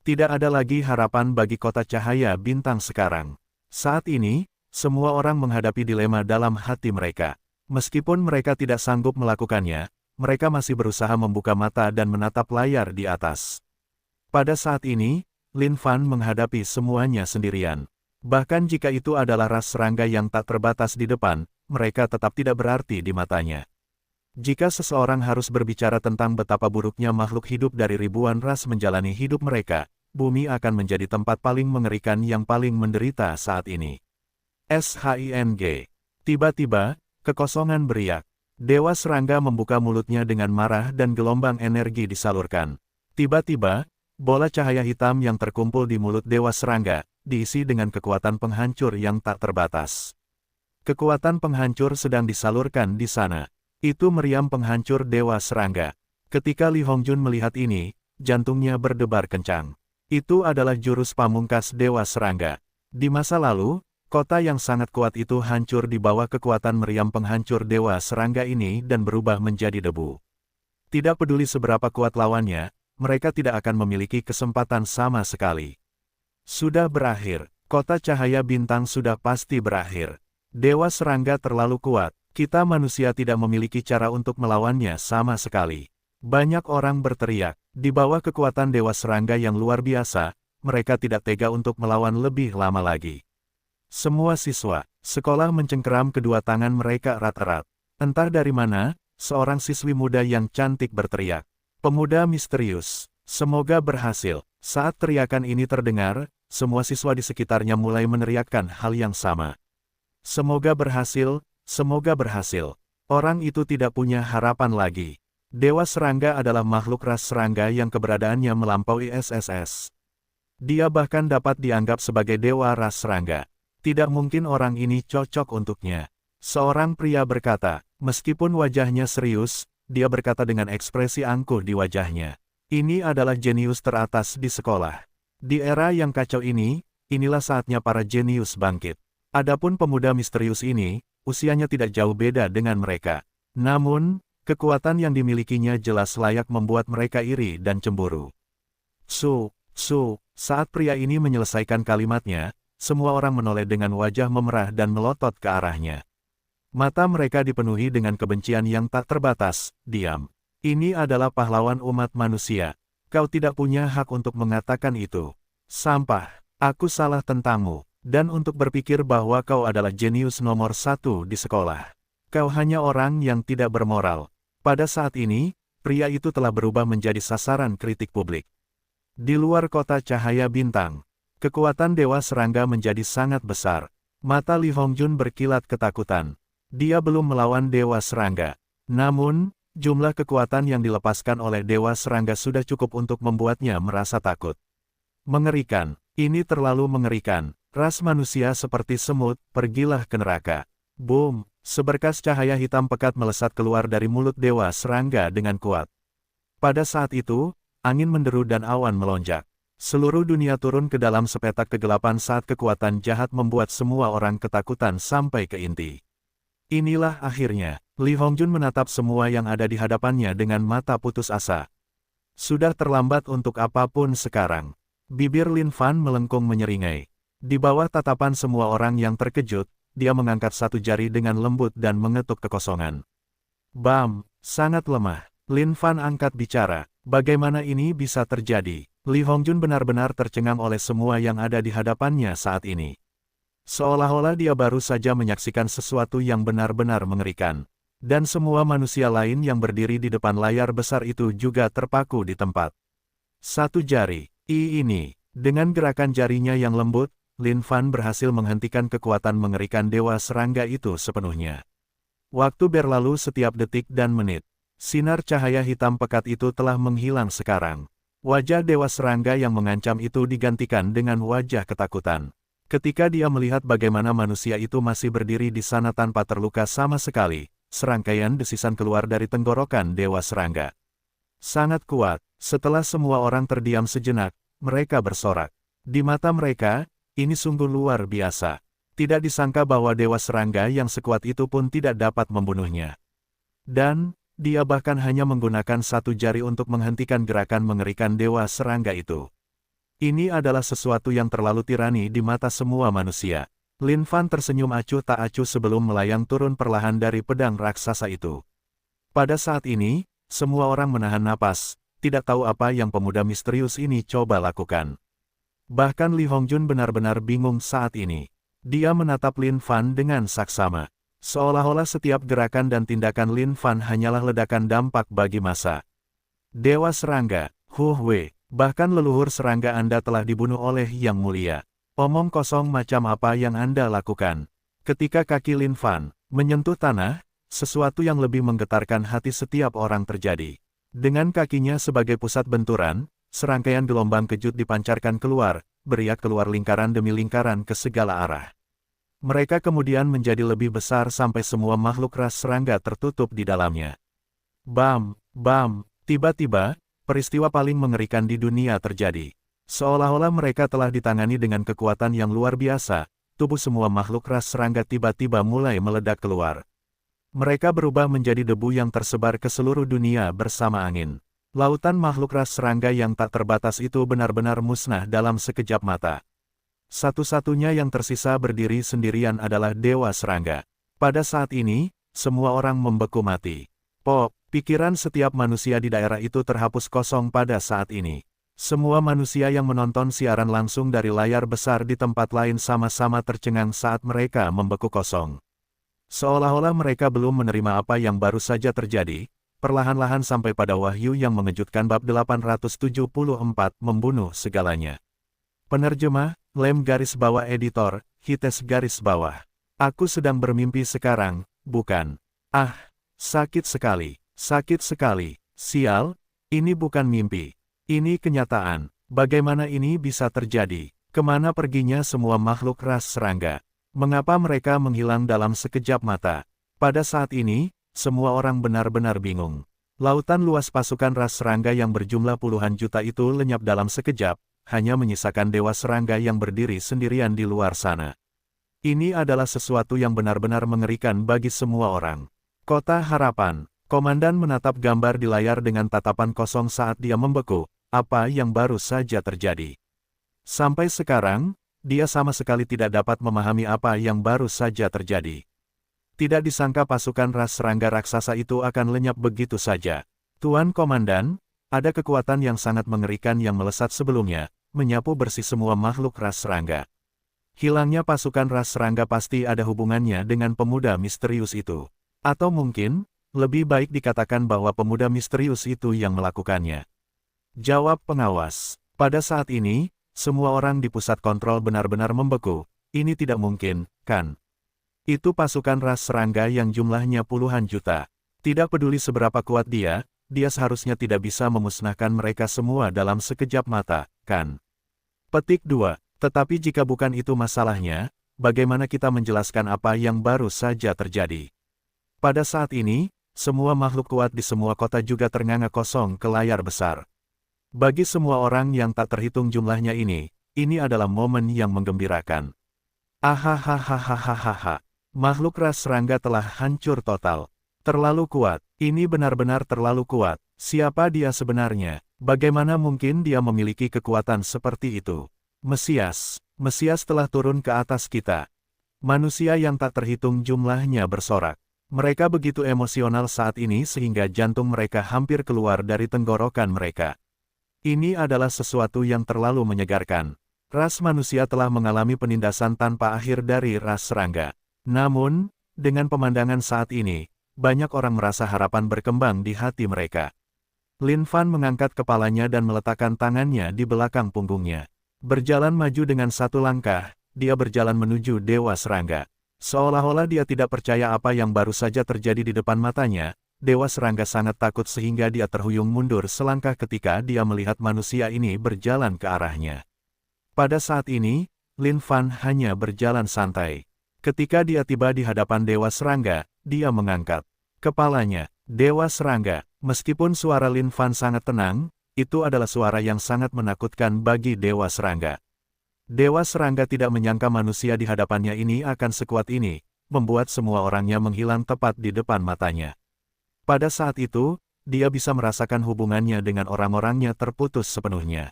Tidak ada lagi harapan bagi kota cahaya bintang sekarang. Saat ini, semua orang menghadapi dilema dalam hati mereka. Meskipun mereka tidak sanggup melakukannya, mereka masih berusaha membuka mata dan menatap layar di atas. Pada saat ini, Lin Fan menghadapi semuanya sendirian. Bahkan jika itu adalah ras serangga yang tak terbatas di depan, mereka tetap tidak berarti di matanya. Jika seseorang harus berbicara tentang betapa buruknya makhluk hidup dari ribuan ras menjalani hidup mereka, bumi akan menjadi tempat paling mengerikan yang paling menderita saat ini. SHING. Tiba-tiba, kekosongan beriak. Dewa Serangga membuka mulutnya dengan marah dan gelombang energi disalurkan. Tiba-tiba, bola cahaya hitam yang terkumpul di mulut Dewa Serangga, diisi dengan kekuatan penghancur yang tak terbatas. Kekuatan penghancur sedang disalurkan di sana. Itu meriam penghancur Dewa Serangga. Ketika Li Hongjun melihat ini, jantungnya berdebar kencang. Itu adalah jurus pamungkas Dewa Serangga. Di masa lalu, kota yang sangat kuat itu hancur di bawah kekuatan meriam penghancur Dewa Serangga ini dan berubah menjadi debu. Tidak peduli seberapa kuat lawannya, mereka tidak akan memiliki kesempatan sama sekali. Sudah berakhir, kota cahaya bintang sudah pasti berakhir. Dewa Serangga terlalu kuat, kita manusia tidak memiliki cara untuk melawannya sama sekali. Banyak orang berteriak, di bawah kekuatan Dewa Serangga yang luar biasa, mereka tidak tega untuk melawan lebih lama lagi. Semua siswa sekolah mencengkeram kedua tangan mereka erat-erat. Entah dari mana, seorang siswi muda yang cantik berteriak. Pemuda misterius, semoga berhasil. Saat teriakan ini terdengar, semua siswa di sekitarnya mulai meneriakkan hal yang sama. Semoga berhasil, semoga berhasil. Orang itu tidak punya harapan lagi. Dewa Serangga adalah makhluk ras serangga yang keberadaannya melampaui SSS. Dia bahkan dapat dianggap sebagai dewa ras serangga. Tidak mungkin orang ini cocok untuknya. Seorang pria berkata, meskipun wajahnya serius, dia berkata dengan ekspresi angkuh di wajahnya. Ini adalah jenius teratas di sekolah. Di era yang kacau ini, inilah saatnya para jenius bangkit. Adapun pemuda misterius ini, usianya tidak jauh beda dengan mereka. Namun, Kekuatan yang dimilikinya jelas layak membuat mereka iri dan cemburu. Saat pria ini menyelesaikan kalimatnya, semua orang menoleh dengan wajah memerah dan melotot ke arahnya. Mata mereka dipenuhi dengan kebencian yang tak terbatas. Diam. Ini adalah pahlawan umat manusia. Kau tidak punya hak untuk mengatakan itu. Sampah. Aku salah tentangmu. Dan untuk berpikir bahwa kau adalah jenius nomor 1 di sekolah. Kau hanya orang yang tidak bermoral. Pada saat ini, pria itu telah berubah menjadi sasaran kritik publik. Di luar kota cahaya bintang, kekuatan Dewa Serangga menjadi sangat besar. Mata Li Hongjun berkilat ketakutan. Dia belum melawan Dewa Serangga. Namun, jumlah kekuatan yang dilepaskan oleh Dewa Serangga sudah cukup untuk membuatnya merasa takut. Mengerikan. Ini terlalu mengerikan. Ras manusia seperti semut, pergilah ke neraka. Boom! Seberkas cahaya hitam pekat melesat keluar dari mulut Dewa Serangga dengan kuat. Pada saat itu, angin menderu dan awan melonjak. Seluruh dunia turun ke dalam sepetak kegelapan saat kekuatan jahat membuat semua orang ketakutan sampai ke inti. Inilah akhirnya. Li Hongjun menatap semua yang ada di hadapannya dengan mata putus asa. Sudah terlambat untuk apapun sekarang. Bibir Lin Fan melengkung menyeringai. Di bawah tatapan semua orang yang terkejut, dia mengangkat satu jari dengan lembut dan mengetuk kekosongan. Bam! Sangat lemah. Lin Fan angkat bicara. Bagaimana ini bisa terjadi? Li Hongjun benar-benar tercengang oleh semua yang ada di hadapannya saat ini. Seolah-olah dia baru saja menyaksikan sesuatu yang benar-benar mengerikan. Dan semua manusia lain yang berdiri di depan layar besar itu juga terpaku di tempat. Satu jari. Ini. Dengan gerakan jarinya yang lembut, Lin Fan berhasil menghentikan kekuatan mengerikan Dewa Serangga itu sepenuhnya. Waktu berlalu setiap detik dan menit. Sinar cahaya hitam pekat itu telah menghilang sekarang. Wajah Dewa Serangga yang mengancam itu digantikan dengan wajah ketakutan. Ketika dia melihat bagaimana manusia itu masih berdiri di sana tanpa terluka sama sekali, serangkaian desisan keluar dari tenggorokan Dewa Serangga. Sangat kuat. Setelah semua orang terdiam sejenak, mereka bersorak. Di mata mereka, ini sungguh luar biasa. Tidak disangka bahwa Dewa Serangga yang sekuat itu pun tidak dapat membunuhnya. Dan, dia bahkan hanya menggunakan satu jari untuk menghentikan gerakan mengerikan Dewa Serangga itu. Ini adalah sesuatu yang terlalu tirani di mata semua manusia. Lin Fan tersenyum acuh tak acuh sebelum melayang turun perlahan dari pedang raksasa itu. Pada saat ini, semua orang menahan napas, tidak tahu apa yang pemuda misterius ini coba lakukan. Bahkan Li Hongjun benar-benar bingung saat ini. Dia menatap Lin Fan dengan saksama. Seolah-olah setiap gerakan dan tindakan Lin Fan hanyalah ledakan dampak bagi massa. Dewa Serangga, Wei, bahkan leluhur serangga Anda telah dibunuh oleh Yang Mulia. Omong kosong macam apa yang Anda lakukan? Ketika kaki Lin Fan menyentuh tanah, sesuatu yang lebih menggetarkan hati setiap orang terjadi. Dengan kakinya sebagai pusat benturan, serangkaian gelombang kejut dipancarkan keluar, beriak keluar lingkaran demi lingkaran ke segala arah. Mereka kemudian menjadi lebih besar sampai semua makhluk ras serangga tertutup di dalamnya. Bam! Bam! Tiba-tiba, peristiwa paling mengerikan di dunia terjadi. Seolah-olah mereka telah ditangani dengan kekuatan yang luar biasa, tubuh semua makhluk ras serangga tiba-tiba mulai meledak keluar. Mereka berubah menjadi debu yang tersebar ke seluruh dunia bersama angin. Lautan makhluk ras serangga yang tak terbatas itu benar-benar musnah dalam sekejap mata. Satu-satunya yang tersisa berdiri sendirian adalah Dewa Serangga. Pada saat ini, semua orang membeku mati. Pikiran setiap manusia di daerah itu terhapus kosong pada saat ini. Semua manusia yang menonton siaran langsung dari layar besar di tempat lain sama-sama tercengang saat mereka membeku kosong. Seolah-olah mereka belum menerima apa yang baru saja terjadi, perlahan-lahan sampai pada wahyu yang mengejutkan bab 874 membunuh segalanya. Penerjemah, Lem garis bawah editor, Hites garis bawah. Aku sedang bermimpi sekarang, bukan? Ah, sakit sekali, sial, ini bukan mimpi. Ini kenyataan. Bagaimana ini bisa terjadi? Kemana perginya semua makhluk ras serangga? Mengapa mereka menghilang dalam sekejap mata? Pada saat ini, semua orang benar-benar bingung. Lautan luas pasukan ras serangga yang berjumlah puluhan juta itu lenyap dalam sekejap, hanya menyisakan Dewa Serangga yang berdiri sendirian di luar sana. Ini adalah sesuatu yang benar-benar mengerikan bagi semua orang. Kota Harapan. Komandan menatap gambar di layar dengan tatapan kosong saat dia membeku, apa yang baru saja terjadi. Sampai sekarang, dia sama sekali tidak dapat memahami apa yang baru saja terjadi. Tidak disangka pasukan ras serangga raksasa itu akan lenyap begitu saja. Tuan Komandan, ada kekuatan yang sangat mengerikan yang melesat sebelumnya, menyapu bersih semua makhluk ras serangga. Hilangnya pasukan ras serangga pasti ada hubungannya dengan pemuda misterius itu. Atau mungkin, lebih baik dikatakan bahwa pemuda misterius itu yang melakukannya. Jawab pengawas. Pada saat ini, semua orang di pusat kontrol benar-benar membeku. Ini tidak mungkin, kan? Itu pasukan ras serangga yang jumlahnya puluhan juta. Tidak peduli seberapa kuat dia seharusnya tidak bisa memusnahkan mereka semua dalam sekejap mata, kan? Petik 2. Tetapi jika bukan itu masalahnya, bagaimana kita menjelaskan apa yang baru saja terjadi? Pada saat ini, semua makhluk kuat di semua kota juga ternganga kosong ke layar besar. Bagi semua orang yang tak terhitung jumlahnya ini adalah momen yang menggembirakan. Ahahahahahaha. Makhluk ras serangga telah hancur total. Terlalu kuat. Ini benar-benar terlalu kuat. Siapa dia sebenarnya? Bagaimana mungkin dia memiliki kekuatan seperti itu? Mesias telah turun ke atas kita. Manusia yang tak terhitung jumlahnya bersorak. Mereka begitu emosional saat ini sehingga jantung mereka hampir keluar dari tenggorokan mereka. Ini adalah sesuatu yang terlalu menyegarkan. Ras manusia telah mengalami penindasan tanpa akhir dari ras serangga. Namun, dengan pemandangan saat ini, banyak orang merasa harapan berkembang di hati mereka. Lin Fan mengangkat kepalanya dan meletakkan tangannya di belakang punggungnya. Berjalan maju dengan satu langkah, dia berjalan menuju Dewa Serangga. Seolah-olah dia tidak percaya apa yang baru saja terjadi di depan matanya, Dewa Serangga sangat takut sehingga dia terhuyung mundur selangkah ketika dia melihat manusia ini berjalan ke arahnya. Pada saat ini, Lin Fan hanya berjalan santai. Ketika dia tiba di hadapan Dewa Serangga, dia mengangkat kepalanya. Dewa Serangga, meskipun suara Lin Fan sangat tenang, itu adalah suara yang sangat menakutkan bagi Dewa Serangga. Dewa Serangga tidak menyangka manusia di hadapannya ini akan sekuat ini, membuat semua orangnya menghilang tepat di depan matanya. Pada saat itu, dia bisa merasakan hubungannya dengan orang-orangnya terputus sepenuhnya.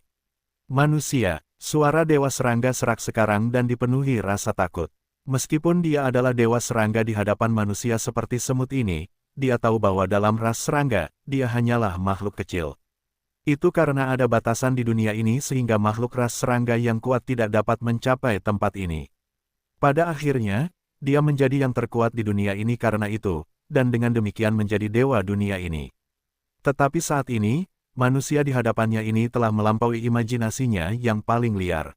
Manusia, suara Dewa Serangga serak sekarang dan dipenuhi rasa takut. Meskipun dia adalah Dewa Serangga di hadapan manusia seperti semut ini, dia tahu bahwa dalam ras serangga, dia hanyalah makhluk kecil. Itu karena ada batasan di dunia ini sehingga makhluk ras serangga yang kuat tidak dapat mencapai tempat ini. Pada akhirnya, dia menjadi yang terkuat di dunia ini karena itu, dan dengan demikian menjadi dewa dunia ini. Tetapi saat ini, manusia di hadapannya ini telah melampaui imajinasinya yang paling liar.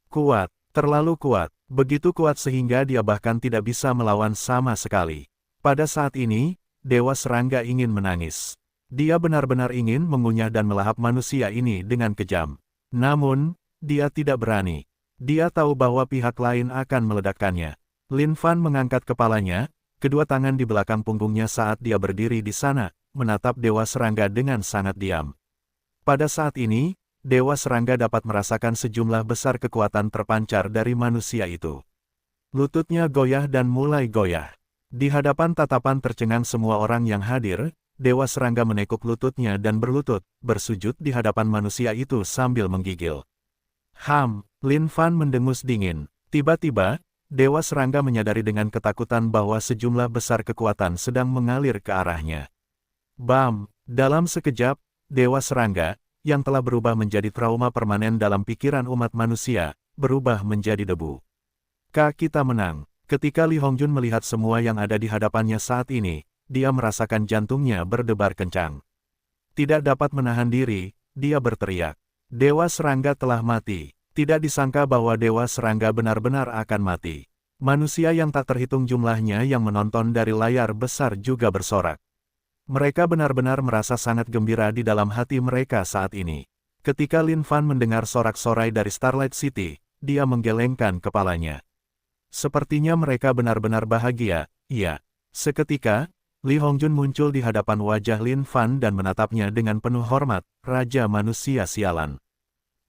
Kuat, terlalu kuat. Begitu kuat sehingga dia bahkan tidak bisa melawan sama sekali. Pada saat ini, Dewa Serangga ingin menangis. Dia benar-benar ingin mengunyah dan melahap manusia ini dengan kejam. Namun, dia tidak berani. Dia tahu bahwa pihak lain akan meledakkannya. Lin Fan mengangkat kepalanya, kedua tangan di belakang punggungnya saat dia berdiri di sana, menatap Dewa Serangga dengan sangat diam. Pada saat ini, Dewa Serangga dapat merasakan sejumlah besar kekuatan terpancar dari manusia itu. Lututnya goyah dan mulai goyah. Di hadapan tatapan tercengang semua orang yang hadir, Dewa Serangga menekuk lututnya dan berlutut, bersujud di hadapan manusia itu sambil menggigil. Lin Fan mendengus dingin. Tiba-tiba, Dewa Serangga menyadari dengan ketakutan bahwa sejumlah besar kekuatan sedang mengalir ke arahnya. Bam! Dalam sekejap, Dewa Serangga, yang telah berubah menjadi trauma permanen dalam pikiran umat manusia, berubah menjadi debu. Kita menang. Ketika Li Hongjun melihat semua yang ada di hadapannya saat ini, dia merasakan jantungnya berdebar kencang. Tidak dapat menahan diri, dia berteriak. Dewa Serangga telah mati. Tidak disangka bahwa Dewa Serangga benar-benar akan mati. Manusia yang tak terhitung jumlahnya yang menonton dari layar besar juga bersorak. Mereka benar-benar merasa sangat gembira di dalam hati mereka saat ini. Ketika Lin Fan mendengar sorak-sorai dari Starlight City, dia menggelengkan kepalanya. Sepertinya mereka benar-benar bahagia. Iya. Seketika, Li Hongjun muncul di hadapan wajah Lin Fan dan menatapnya dengan penuh hormat, Raja Manusia Sialan.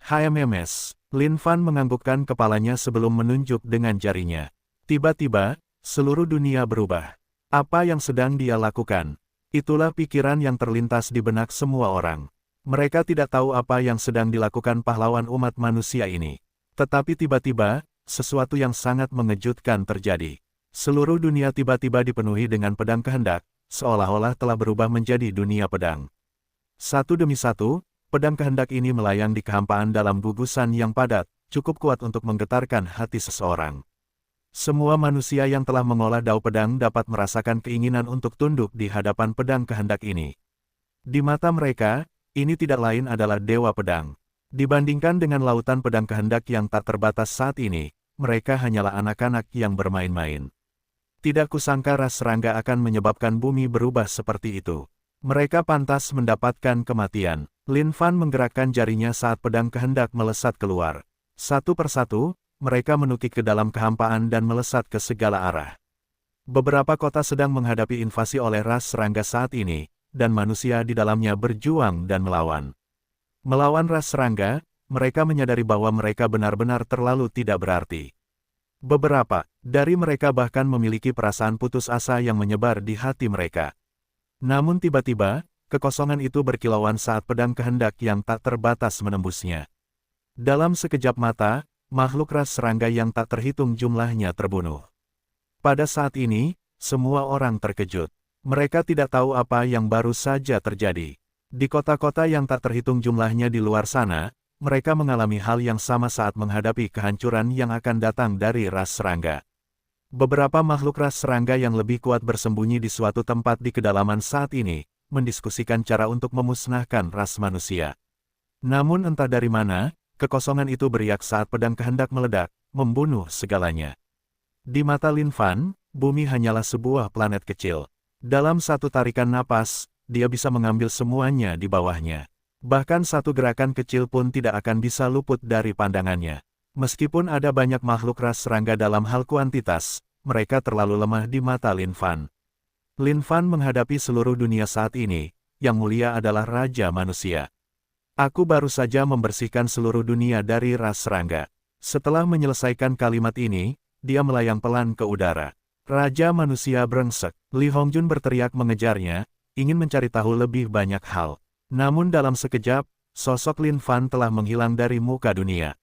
HMMS. Lin Fan menganggukkan kepalanya sebelum menunjuk dengan jarinya. Tiba-tiba, seluruh dunia berubah. Apa yang sedang dia lakukan? Itulah pikiran yang terlintas di benak semua orang. Mereka tidak tahu apa yang sedang dilakukan pahlawan umat manusia ini. Tetapi tiba-tiba, sesuatu yang sangat mengejutkan terjadi. Seluruh dunia tiba-tiba dipenuhi dengan pedang kehendak, seolah-olah telah berubah menjadi dunia pedang. Satu demi satu, pedang kehendak ini melayang di kehampaan dalam gugusan yang padat, cukup kuat untuk menggetarkan hati seseorang. Semua manusia yang telah mengolah dao pedang dapat merasakan keinginan untuk tunduk di hadapan pedang kehendak ini. Di mata mereka, ini tidak lain adalah dewa pedang. Dibandingkan dengan lautan pedang kehendak yang tak terbatas saat ini, mereka hanyalah anak-anak yang bermain-main. Tidak kusangka ras serangga akan menyebabkan bumi berubah seperti itu. Mereka pantas mendapatkan kematian. Lin Fan menggerakkan jarinya saat pedang kehendak melesat keluar. Satu persatu, mereka menukik ke dalam kehampaan dan melesat ke segala arah. Beberapa kota sedang menghadapi invasi oleh ras serangga saat ini, dan manusia di dalamnya berjuang dan melawan. Melawan ras serangga, mereka menyadari bahwa mereka benar-benar terlalu tidak berarti. Beberapa dari mereka bahkan memiliki perasaan putus asa yang menyebar di hati mereka. Namun tiba-tiba, kekosongan itu berkilauan saat pedang kehendak yang tak terbatas menembusnya. Dalam sekejap mata, makhluk ras serangga yang tak terhitung jumlahnya terbunuh. Pada saat ini, semua orang terkejut. Mereka tidak tahu apa yang baru saja terjadi. Di kota-kota yang tak terhitung jumlahnya di luar sana, mereka mengalami hal yang sama saat menghadapi kehancuran yang akan datang dari ras serangga. Beberapa makhluk ras serangga yang lebih kuat bersembunyi di suatu tempat di kedalaman saat ini, mendiskusikan cara untuk memusnahkan ras manusia. Namun entah dari mana, kekosongan itu beriak saat pedang kehendak meledak, membunuh segalanya. Di mata Lin Fan, bumi hanyalah sebuah planet kecil. Dalam satu tarikan napas, dia bisa mengambil semuanya di bawahnya. Bahkan satu gerakan kecil pun tidak akan bisa luput dari pandangannya. Meskipun ada banyak makhluk ras serangga dalam hal kuantitas, mereka terlalu lemah di mata Lin Fan. Lin Fan menghadapi seluruh dunia saat ini, yang mulia adalah Raja Manusia. Aku baru saja membersihkan seluruh dunia dari ras serangga. Setelah menyelesaikan kalimat ini, dia melayang pelan ke udara. Raja Manusia brengsek. Li Hongjun berteriak mengejarnya, ingin mencari tahu lebih banyak hal. Namun dalam sekejap, sosok Lin Fan telah menghilang dari muka dunia.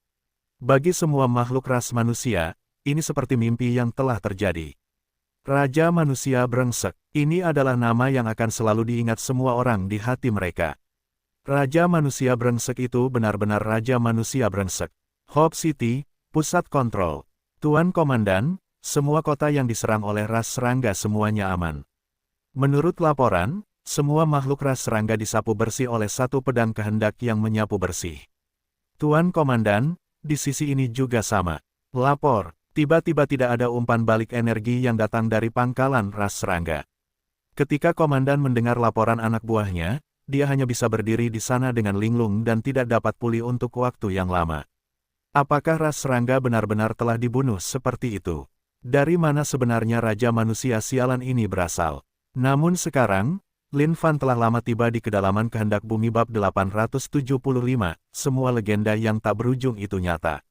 Bagi semua makhluk ras manusia, ini seperti mimpi yang telah terjadi. Raja Manusia brengsek. Ini adalah nama yang akan selalu diingat semua orang di hati mereka. Raja Manusia brengsek itu benar-benar Raja Manusia brengsek. Hope City, pusat kontrol. Tuan Komandan, semua kota yang diserang oleh ras serangga semuanya aman. Menurut laporan, semua makhluk ras serangga disapu bersih oleh satu pedang kehendak yang menyapu bersih. Tuan Komandan, di sisi ini juga sama. Lapor, tiba-tiba tidak ada umpan balik energi yang datang dari pangkalan ras serangga. Ketika Komandan mendengar laporan anak buahnya, dia hanya bisa berdiri di sana dengan linglung dan tidak dapat pulih untuk waktu yang lama. Apakah ras serangga benar-benar telah dibunuh seperti itu? Dari mana sebenarnya Raja Manusia sialan ini berasal? Namun sekarang, Lin Fan telah lama tiba di kedalaman kehendak bumi bab 875, semua legenda yang tak berujung itu nyata.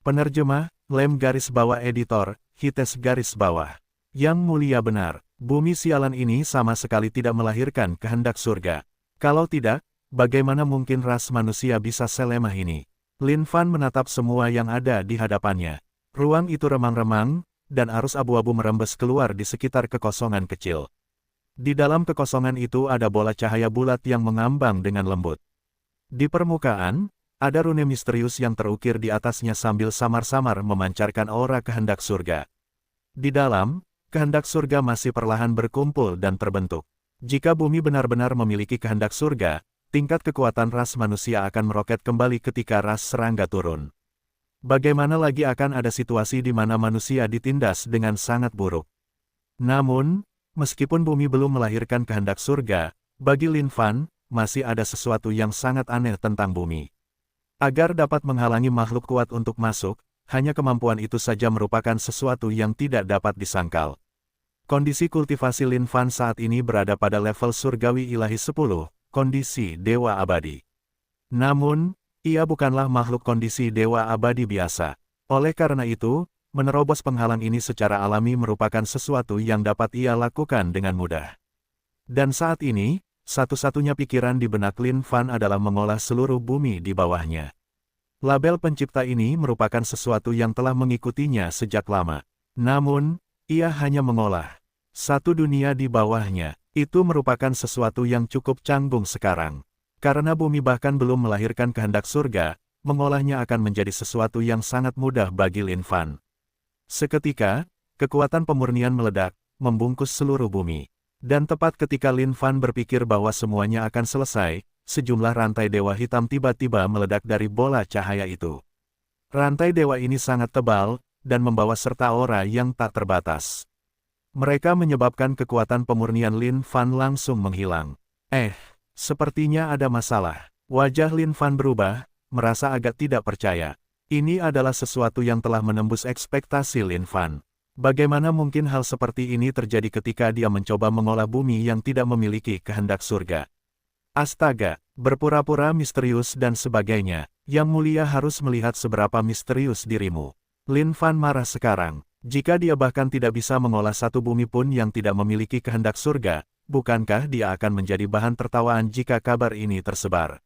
Penerjemah, Lem garis bawah editor, Hites garis bawah. Yang mulia benar, bumi sialan ini sama sekali tidak melahirkan kehendak surga. Kalau tidak, bagaimana mungkin ras manusia bisa selemah ini? Lin Fan menatap semua yang ada di hadapannya. Ruang itu remang-remang, dan arus abu-abu merembes keluar di sekitar kekosongan kecil. Di dalam kekosongan itu ada bola cahaya bulat yang mengambang dengan lembut. Di permukaan, ada rune misterius yang terukir di atasnya sambil samar-samar memancarkan aura kehendak surga. Di dalam, kehendak surga masih perlahan berkumpul dan terbentuk. Jika bumi benar-benar memiliki kehendak surga, tingkat kekuatan ras manusia akan meroket kembali ketika ras serangga turun. Bagaimana lagi akan ada situasi di mana manusia ditindas dengan sangat buruk. Namun, meskipun bumi belum melahirkan kehendak surga, bagi Lin Fan, masih ada sesuatu yang sangat aneh tentang bumi. Agar dapat menghalangi makhluk kuat untuk masuk, hanya kemampuan itu saja merupakan sesuatu yang tidak dapat disangkal. Kondisi kultivasi Lin Fan saat ini berada pada level surgawi ilahi 10, kondisi dewa abadi. Namun, ia bukanlah makhluk kondisi dewa abadi biasa. Oleh karena itu, menerobos penghalang ini secara alami merupakan sesuatu yang dapat ia lakukan dengan mudah. Dan saat ini, satu-satunya pikiran di benak Lin Fan adalah mengolah seluruh bumi di bawahnya. Label pencipta ini merupakan sesuatu yang telah mengikutinya sejak lama. Namun, ia hanya mengolah satu dunia di bawahnya. Itu merupakan sesuatu yang cukup canggung sekarang. Karena bumi bahkan belum melahirkan kehendak surga, mengolahnya akan menjadi sesuatu yang sangat mudah bagi Lin Fan. Seketika, kekuatan pemurnian meledak, membungkus seluruh bumi. Dan tepat ketika Lin Fan berpikir bahwa semuanya akan selesai, sejumlah rantai dewa hitam tiba-tiba meledak dari bola cahaya itu. Rantai dewa ini sangat tebal, dan membawa serta aura yang tak terbatas. Mereka menyebabkan kekuatan pemurnian Lin Fan langsung menghilang. Sepertinya ada masalah. Wajah Lin Fan berubah, merasa agak tidak percaya. Ini adalah sesuatu yang telah menembus ekspektasi Lin Fan. Bagaimana mungkin hal seperti ini terjadi ketika dia mencoba mengolah bumi yang tidak memiliki kehendak surga? Astaga, berpura-pura misterius dan sebagainya. Yang mulia harus melihat seberapa misterius dirimu. Lin Fan marah sekarang. Jika dia bahkan tidak bisa mengolah satu bumi pun yang tidak memiliki kehendak surga, bukankah dia akan menjadi bahan tertawaan jika kabar ini tersebar?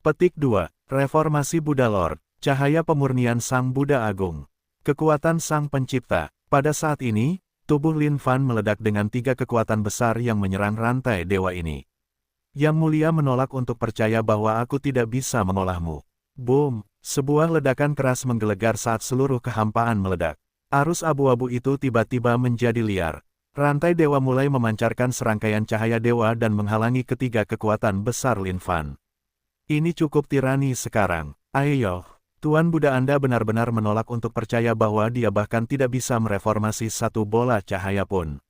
Petik 2. Reformasi Buddha Lord. Cahaya pemurnian Sang Buddha Agung. Kekuatan Sang Pencipta. Pada saat ini, tubuh Lin Fan meledak dengan 3 kekuatan besar yang menyerang rantai dewa ini. Yang mulia menolak untuk percaya bahwa aku tidak bisa mengolahmu. Boom! Sebuah ledakan keras menggelegar saat seluruh kehampaan meledak. Arus abu-abu itu tiba-tiba menjadi liar. Rantai dewa mulai memancarkan serangkaian cahaya dewa dan menghalangi ketiga kekuatan besar Lin Fan. Ini cukup tirani sekarang. Ayo, Tuan Buddha, Anda benar-benar menolak untuk percaya bahwa dia bahkan tidak bisa mereformasi satu bola cahaya pun.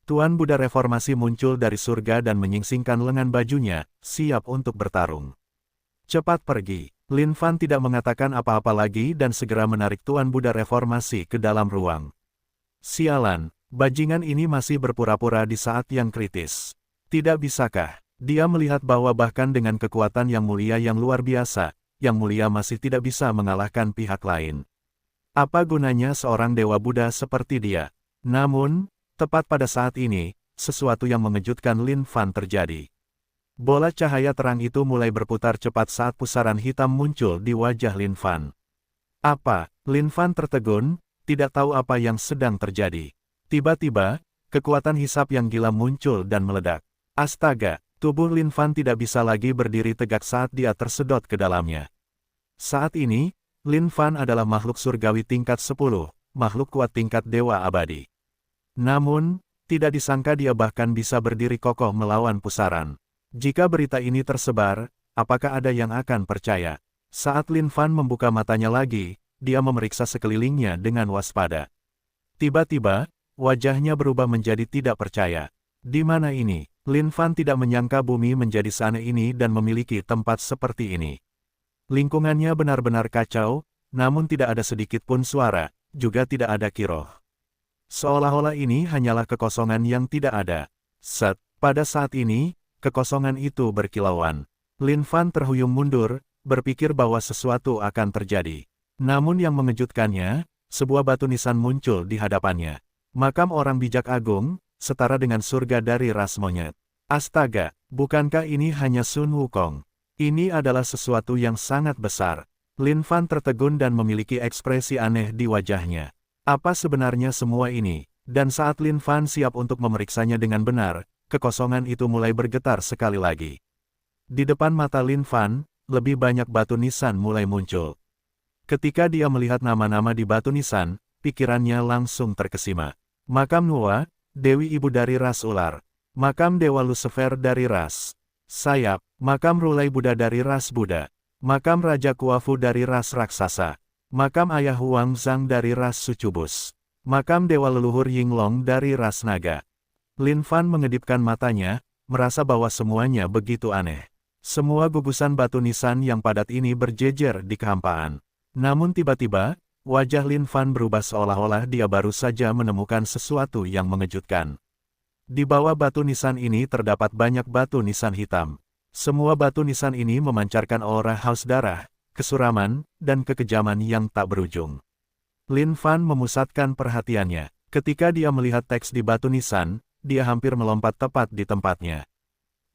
Tuan Buddha reformasi muncul dari surga dan menyingsingkan lengan bajunya, siap untuk bertarung. Cepat pergi. Lin Fan tidak mengatakan apa-apa lagi dan segera menarik Tuan Buddha reformasi ke dalam ruang. Sialan, bajingan ini masih berpura-pura di saat yang kritis. Tidak bisakah dia melihat bahwa bahkan dengan kekuatan yang mulia yang luar biasa, yang mulia masih tidak bisa mengalahkan pihak lain? Apa gunanya seorang dewa Buddha seperti dia? Namun, tepat pada saat ini, sesuatu yang mengejutkan Lin Fan terjadi. Bola cahaya terang itu mulai berputar cepat saat pusaran hitam muncul di wajah Lin Fan. Apa? Lin Fan tertegun, tidak tahu apa yang sedang terjadi. Tiba-tiba, kekuatan hisap yang gila muncul dan meledak. Astaga, tubuh Lin Fan tidak bisa lagi berdiri tegak saat dia tersedot ke dalamnya. Saat ini, Lin Fan adalah makhluk surgawi tingkat 10, makhluk kuat tingkat dewa abadi. Namun, tidak disangka dia bahkan bisa berdiri kokoh melawan pusaran. Jika berita ini tersebar, apakah ada yang akan percaya? Saat Lin Fan membuka matanya lagi, dia memeriksa sekelilingnya dengan waspada. Tiba-tiba, wajahnya berubah menjadi tidak percaya. Di mana ini? Lin Fan tidak menyangka bumi menjadi seaneh ini dan memiliki tempat seperti ini. Lingkungannya benar-benar kacau, namun tidak ada sedikit pun suara, juga tidak ada kiroh. Seolah-olah ini hanyalah kekosongan yang tidak ada. Pada saat ini, kekosongan itu berkilauan. Lin Fan terhuyung mundur, berpikir bahwa sesuatu akan terjadi. Namun yang mengejutkannya, sebuah batu nisan muncul di hadapannya. Makam orang bijak agung, setara dengan surga dari ras monyet. Astaga, bukankah ini hanya Sun Wukong? Ini adalah sesuatu yang sangat besar. Lin Fan tertegun dan memiliki ekspresi aneh di wajahnya. Apa sebenarnya semua ini? Dan saat Lin Fan siap untuk memeriksanya dengan benar, kekosongan itu mulai bergetar sekali lagi. Di depan mata Lin Fan, lebih banyak batu nisan mulai muncul. Ketika dia melihat nama-nama di batu nisan, pikirannya langsung terkesima. Makam Nuwa, Dewi Ibu dari ras ular. Makam Dewa Lucifer dari ras sayap. Makam Rulai Buddha dari ras Buddha. Makam Raja Kuafu dari ras raksasa. Makam Ayah Huang Zhang dari ras Sucubus. Makam Dewa Leluhur Yinglong dari ras naga. Lin Fan mengedipkan matanya, merasa bahwa semuanya begitu aneh. Semua gugusan batu nisan yang padat ini berjejer di kehampaan. Namun tiba-tiba, wajah Lin Fan berubah seolah-olah dia baru saja menemukan sesuatu yang mengejutkan. Di bawah batu nisan ini terdapat banyak batu nisan hitam. Semua batu nisan ini memancarkan aura haus darah, kesuraman, dan kekejaman yang tak berujung. Lin Fan memusatkan perhatiannya. Ketika dia melihat teks di batu nisan, dia hampir melompat tepat di tempatnya.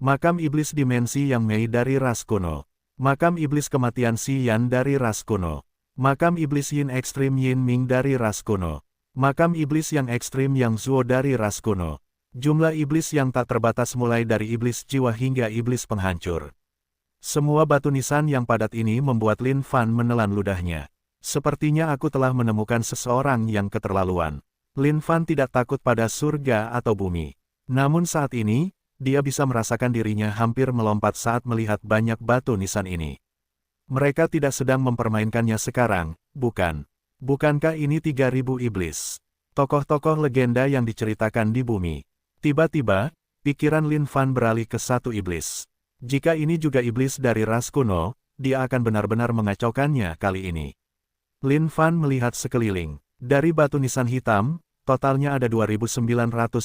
Makam iblis dimensi yang Mei dari ras kuno. Makam iblis kematian Si Yan dari ras kuno. Makam iblis Yin ekstrim Yin Ming dari ras kuno. Makam iblis yang ekstrim Yang Zuo dari ras kuno. Jumlah iblis yang tak terbatas mulai dari iblis jiwa hingga iblis penghancur. Semua batu nisan yang padat ini membuat Lin Fan menelan ludahnya. Sepertinya aku telah menemukan seseorang yang keterlaluan. Lin Fan tidak takut pada surga atau bumi. Namun saat ini, dia bisa merasakan dirinya hampir melompat saat melihat banyak batu nisan ini. Mereka tidak sedang mempermainkannya sekarang, bukan? Bukankah ini 3000 iblis? Tokoh-tokoh legenda yang diceritakan di bumi. Tiba-tiba, pikiran Lin Fan beralih ke satu iblis. Jika ini juga iblis dari ras kuno, dia akan benar-benar mengacaukannya kali ini. Lin Fan melihat sekeliling. Dari batu nisan hitam, totalnya ada 2999.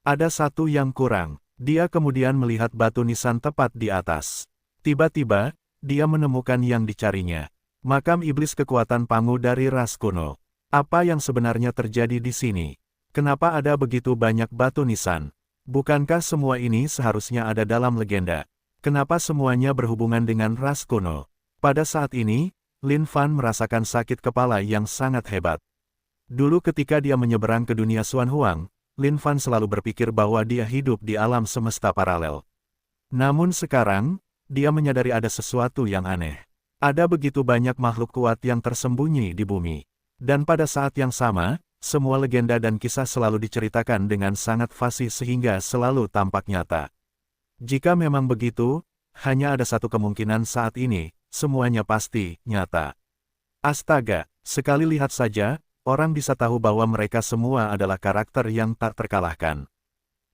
Ada satu yang kurang. Dia kemudian melihat batu nisan tepat di atas. Tiba-tiba, dia menemukan yang dicarinya. Makam iblis kekuatan Pangu dari ras kuno. Apa yang sebenarnya terjadi di sini? Kenapa ada begitu banyak batu nisan? Bukankah semua ini seharusnya ada dalam legenda? Kenapa semuanya berhubungan dengan ras kuno? Pada saat ini, Lin Fan merasakan sakit kepala yang sangat hebat. Dulu ketika dia menyeberang ke dunia Xuan Huang, Lin Fan selalu berpikir bahwa dia hidup di alam semesta paralel. Namun sekarang, dia menyadari ada sesuatu yang aneh. Ada begitu banyak makhluk kuat yang tersembunyi di bumi. Dan pada saat yang sama, semua legenda dan kisah selalu diceritakan dengan sangat fasih sehingga selalu tampak nyata. Jika memang begitu, hanya ada satu kemungkinan saat ini, semuanya pasti nyata. Astaga, sekali lihat saja, orang bisa tahu bahwa mereka semua adalah karakter yang tak terkalahkan.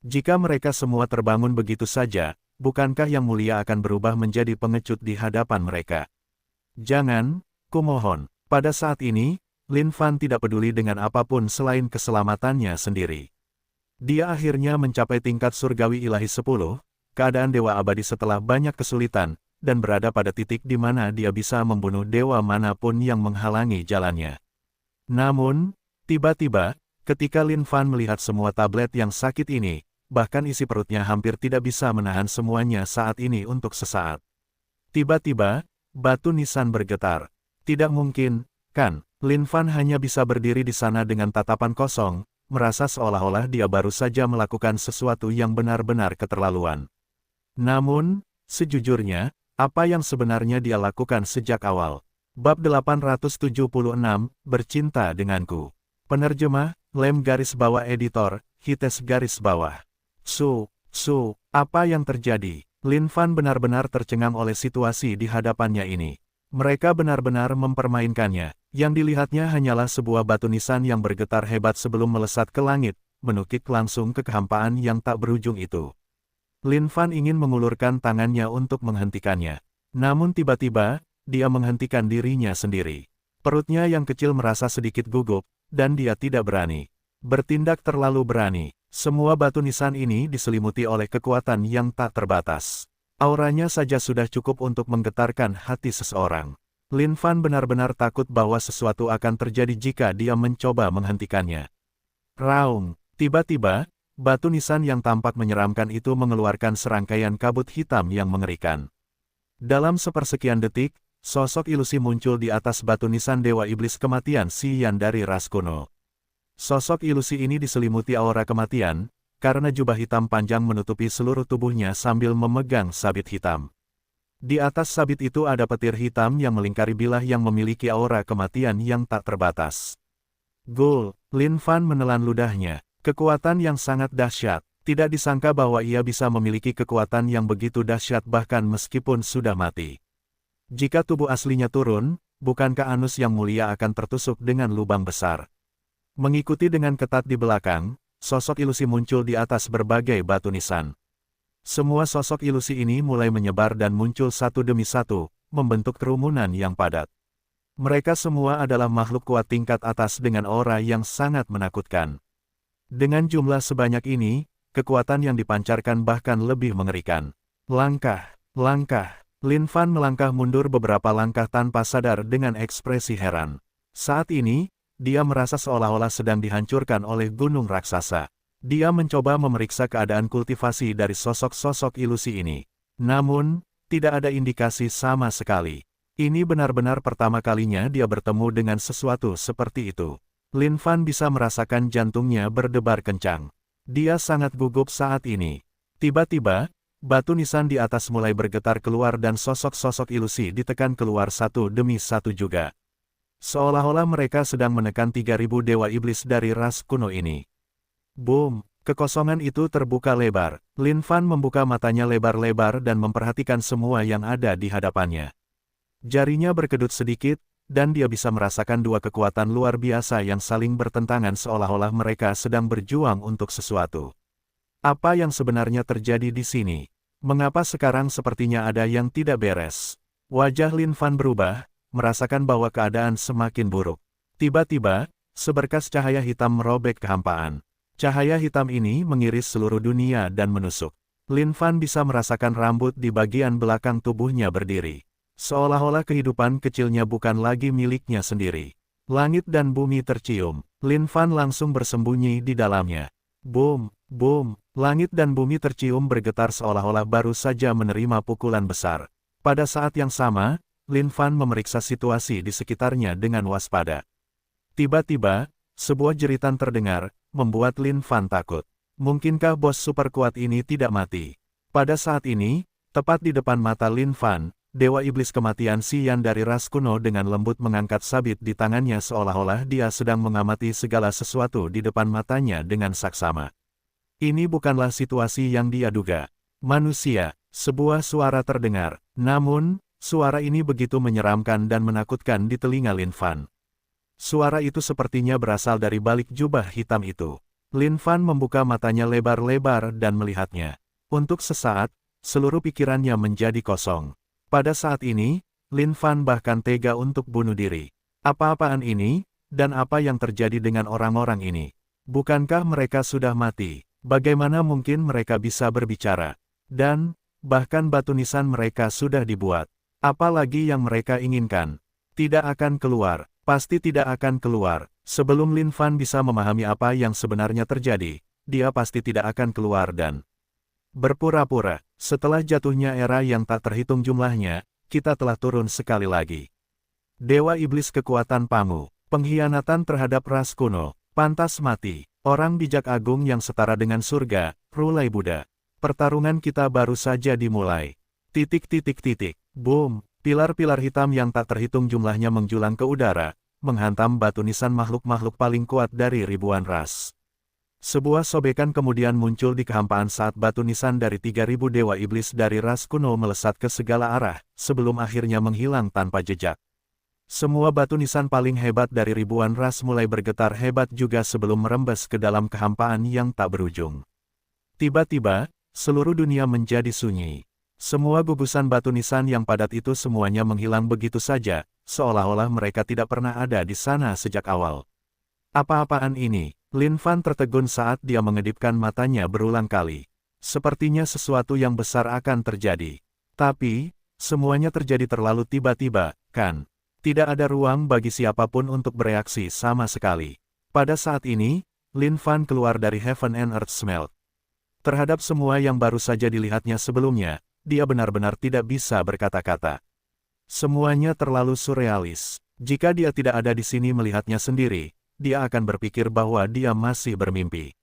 Jika mereka semua terbangun begitu saja, bukankah Yang Mulia akan berubah menjadi pengecut di hadapan mereka? Jangan, kumohon. Pada saat ini, Lin Fan tidak peduli dengan apapun selain keselamatannya sendiri. Dia akhirnya mencapai tingkat surgawi ilahi 10, keadaan dewa abadi setelah banyak kesulitan, dan berada pada titik di mana dia bisa membunuh dewa manapun yang menghalangi jalannya. Namun, tiba-tiba, ketika Lin Fan melihat semua tablet yang sakit ini, bahkan isi perutnya hampir tidak bisa menahan semuanya saat ini untuk sesaat. Tiba-tiba, batu nisan bergetar. Tidak mungkin, kan? Lin Fan hanya bisa berdiri di sana dengan tatapan kosong, merasa seolah-olah dia baru saja melakukan sesuatu yang benar-benar keterlaluan. Namun, sejujurnya, apa yang sebenarnya dia lakukan sejak awal? Bab 876, Bercinta Denganku. Penerjemah, Lem garis bawah editor, Hites garis bawah. Apa yang terjadi? Lin Fan benar-benar tercengang oleh situasi di hadapannya ini. Mereka benar-benar mempermainkannya. Yang dilihatnya hanyalah sebuah batu nisan yang bergetar hebat sebelum melesat ke langit, menukik langsung ke kehampaan yang tak berujung itu. Lin Fan ingin mengulurkan tangannya untuk menghentikannya. Namun tiba-tiba, dia menghentikan dirinya sendiri. Perutnya yang kecil merasa sedikit gugup, dan dia tidak berani bertindak terlalu berani. Semua batu nisan ini diselimuti oleh kekuatan yang tak terbatas. Auranya saja sudah cukup untuk menggetarkan hati seseorang. Lin Fan benar-benar takut bahwa sesuatu akan terjadi jika dia mencoba menghentikannya. Raung, tiba-tiba, batu nisan yang tampak menyeramkan itu mengeluarkan serangkaian kabut hitam yang mengerikan. Dalam sepersekian detik, sosok ilusi muncul di atas batu nisan Dewa Iblis Kematian Si Yan dari ras kuno. Sosok ilusi ini diselimuti aura kematian, karena jubah hitam panjang menutupi seluruh tubuhnya sambil memegang sabit hitam. Di atas sabit itu ada petir hitam yang melingkari bilah yang memiliki aura kematian yang tak terbatas. Gul, Lin Fan menelan ludahnya. Kekuatan yang sangat dahsyat. Tidak disangka bahwa ia bisa memiliki kekuatan yang begitu dahsyat bahkan meskipun sudah mati. Jika tubuh aslinya turun, bukankah anus Yang Mulia akan tertusuk dengan lubang besar? Mengikuti dengan ketat di belakang, sosok ilusi muncul di atas berbagai batu nisan. Semua sosok ilusi ini mulai menyebar dan muncul satu demi satu, membentuk kerumunan yang padat. Mereka semua adalah makhluk kuat tingkat atas dengan aura yang sangat menakutkan. Dengan jumlah sebanyak ini, kekuatan yang dipancarkan bahkan lebih mengerikan. Langkah, Lin Fan melangkah mundur beberapa langkah tanpa sadar dengan ekspresi heran. Saat ini, dia merasa seolah-olah sedang dihancurkan oleh gunung raksasa. Dia mencoba memeriksa keadaan kultivasi dari sosok-sosok ilusi ini. Namun, tidak ada indikasi sama sekali. Ini benar-benar pertama kalinya dia bertemu dengan sesuatu seperti itu. Lin Fan bisa merasakan jantungnya berdebar kencang. Dia sangat gugup saat ini. Tiba-tiba, batu nisan di atas mulai bergetar keluar dan sosok-sosok ilusi ditekan keluar satu demi satu juga. Seolah-olah mereka sedang menekan 3.000 dewa iblis dari ras kuno ini. Boom! Kekosongan itu terbuka lebar. Lin Fan membuka matanya lebar-lebar dan memperhatikan semua yang ada di hadapannya. Jarinya berkedut sedikit, dan dia bisa merasakan dua kekuatan luar biasa yang saling bertentangan seolah-olah mereka sedang berjuang untuk sesuatu. Apa yang sebenarnya terjadi di sini? Mengapa sekarang sepertinya ada yang tidak beres? Wajah Lin Fan berubah, merasakan bahwa keadaan semakin buruk. Tiba-tiba, seberkas cahaya hitam merobek kehampaan. Cahaya hitam ini mengiris seluruh dunia dan menusuk. Lin Fan bisa merasakan rambut di bagian belakang tubuhnya berdiri. Seolah-olah kehidupan kecilnya bukan lagi miliknya sendiri. Langit dan bumi tercium. Lin Fan langsung bersembunyi di dalamnya. Boom, boom, langit dan bumi tercium bergetar seolah-olah baru saja menerima pukulan besar. Pada saat yang sama, Lin Fan memeriksa situasi di sekitarnya dengan waspada. Tiba-tiba, sebuah jeritan terdengar, membuat Lin Fan takut. Mungkinkah bos super kuat ini tidak mati? Pada saat ini, tepat di depan mata Lin Fan, Dewa Iblis Kematian Xian dari ras kuno dengan lembut mengangkat sabit di tangannya seolah-olah dia sedang mengamati segala sesuatu di depan matanya dengan saksama. Ini bukanlah situasi yang dia duga. Manusia, sebuah suara terdengar. Namun, suara ini begitu menyeramkan dan menakutkan di telinga Lin Fan. Suara itu sepertinya berasal dari balik jubah hitam itu. Lin Fan membuka matanya lebar-lebar dan melihatnya. Untuk sesaat, seluruh pikirannya menjadi kosong. Pada saat ini, Lin Fan bahkan tega untuk bunuh diri. Apa-apaan ini, dan apa yang terjadi dengan orang-orang ini? Bukankah mereka sudah mati? Bagaimana mungkin mereka bisa berbicara? Dan, bahkan batu nisan mereka sudah dibuat. Apalagi yang mereka inginkan? Tidak akan keluar, pasti tidak akan keluar. Sebelum Lin Fan bisa memahami apa yang sebenarnya terjadi, dia pasti tidak akan keluar dan berpura-pura. Setelah jatuhnya era yang tak terhitung jumlahnya, kita telah turun sekali lagi. Dewa Iblis Kekuatan Pangu, pengkhianatan terhadap ras kuno, pantas mati. Orang bijak agung yang setara dengan surga, Rulai Buddha. Pertarungan kita baru saja dimulai. Boom, pilar-pilar hitam yang tak terhitung jumlahnya menjulang ke udara, menghantam batu nisan makhluk-makhluk paling kuat dari ribuan ras. Sebuah sobekan kemudian muncul di kehampaan saat batu nisan dari 3.000 dewa iblis dari ras kuno melesat ke segala arah, sebelum akhirnya menghilang tanpa jejak. Semua batu nisan paling hebat dari ribuan ras mulai bergetar hebat juga sebelum merembes ke dalam kehampaan yang tak berujung. Tiba-tiba, seluruh dunia menjadi sunyi. Semua gugusan batu nisan yang padat itu semuanya menghilang begitu saja, seolah-olah mereka tidak pernah ada di sana sejak awal. Apa-apaan ini? Lin Fan tertegun saat dia mengedipkan matanya berulang kali. Sepertinya sesuatu yang besar akan terjadi. Tapi, semuanya terjadi terlalu tiba-tiba, kan? Tidak ada ruang bagi siapapun untuk bereaksi sama sekali. Pada saat ini, Lin Fan keluar dari Heaven and Earth Smelt. Terhadap semua yang baru saja dilihatnya sebelumnya, dia benar-benar tidak bisa berkata-kata. Semuanya terlalu surrealis. Jika dia tidak ada di sini melihatnya sendiri, dia akan berpikir bahwa dia masih bermimpi.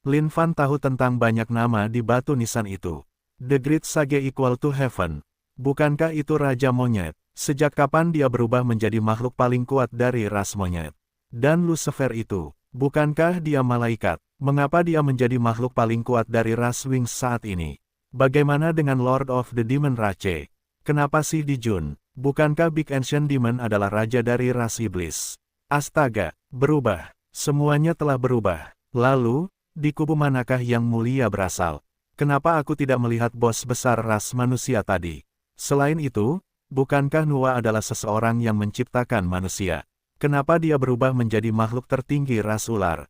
Lin Fan tahu tentang banyak nama di batu nisan itu. The Great Sage equal to Heaven. Bukankah itu Raja Monyet? Sejak kapan dia berubah menjadi makhluk paling kuat dari ras monyet? Dan Lucifer itu, bukankah dia malaikat? Mengapa dia menjadi makhluk paling kuat dari ras Wings saat ini? Bagaimana dengan Lord of the Demon Rache? Kenapa sih Di Jun? Bukankah Big Ancient Demon adalah raja dari ras iblis? Astaga, berubah. Semuanya telah berubah. Lalu, di kubu manakah yang mulia berasal? Kenapa aku tidak melihat bos besar ras manusia tadi? Selain itu, bukankah Nuwa adalah seseorang yang menciptakan manusia? Kenapa dia berubah menjadi makhluk tertinggi ras ular?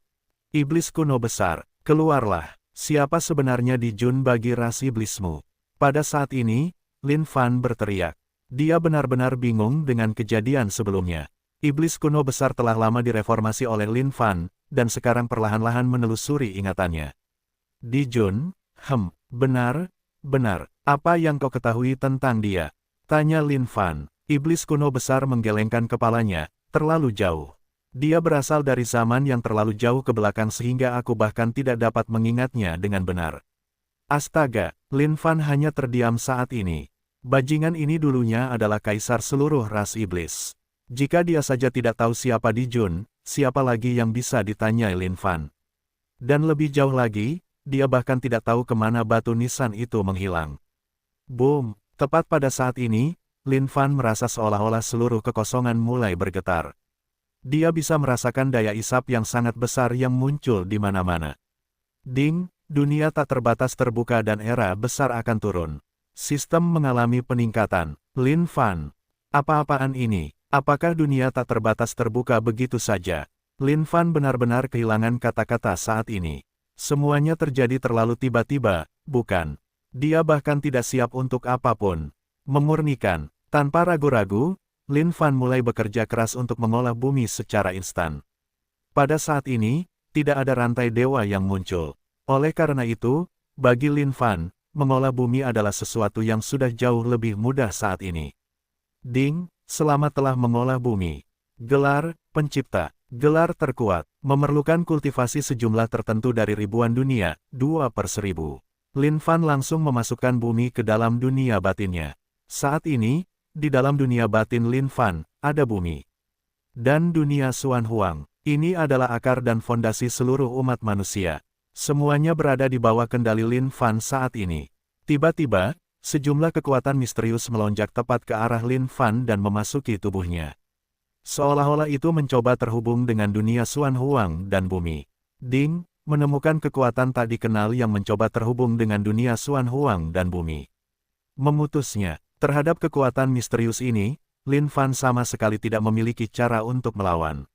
Iblis kuno besar, keluarlah. Siapa sebenarnya Di Jun bagi ras iblismu? Pada saat ini, Lin Fan berteriak. Dia benar-benar bingung dengan kejadian sebelumnya. Iblis kuno besar telah lama direformasi oleh Lin Fan, dan sekarang perlahan-lahan menelusuri ingatannya. Dijun, benar, apa yang kau ketahui tentang dia? Tanya Lin Fan. Iblis kuno besar menggelengkan kepalanya, terlalu jauh. Dia berasal dari zaman yang terlalu jauh ke belakang sehingga aku bahkan tidak dapat mengingatnya dengan benar. Astaga, Lin Fan hanya terdiam saat ini. Bajingan ini dulunya adalah kaisar seluruh ras iblis. Jika dia saja tidak tahu siapa Dijun, siapa lagi yang bisa ditanyai Lin Fan? Dan lebih jauh lagi, dia bahkan tidak tahu kemana batu nisan itu menghilang. Boom, tepat pada saat ini, Lin Fan merasa seolah-olah seluruh kekosongan mulai bergetar. Dia bisa merasakan daya isap yang sangat besar yang muncul di mana-mana. Ding, dunia tak terbatas terbuka dan era besar akan turun. Sistem mengalami peningkatan. Lin Fan, apa-apaan ini? Apakah dunia tak terbatas terbuka begitu saja? Lin Fan benar-benar kehilangan kata-kata saat ini. Semuanya terjadi terlalu tiba-tiba, bukan? Dia bahkan tidak siap untuk apapun. Memurnikan, tanpa ragu-ragu, Lin Fan mulai bekerja keras untuk mengolah bumi secara instan. Pada saat ini, tidak ada rantai dewa yang muncul. Oleh karena itu, bagi Lin Fan, mengolah bumi adalah sesuatu yang sudah jauh lebih mudah saat ini. Ding, selamat telah mengolah bumi. Gelar, pencipta, gelar terkuat, memerlukan kultivasi sejumlah tertentu dari ribuan dunia, 2/1000. Lin Fan langsung memasukkan bumi ke dalam dunia batinnya. Saat ini, di dalam dunia batin Lin Fan, ada bumi. Dan dunia Xuan Huang, ini adalah akar dan fondasi seluruh umat manusia. Semuanya berada di bawah kendali Lin Fan saat ini. Tiba-tiba, sejumlah kekuatan misterius melonjak tepat ke arah Lin Fan dan memasuki tubuhnya. Seolah-olah itu mencoba terhubung dengan dunia Xuan Huang dan bumi. Ding, menemukan kekuatan tak dikenal yang mencoba terhubung dengan dunia Xuan Huang dan bumi. Memutusnya. Terhadap kekuatan misterius ini, Lin Fan sama sekali tidak memiliki cara untuk melawan.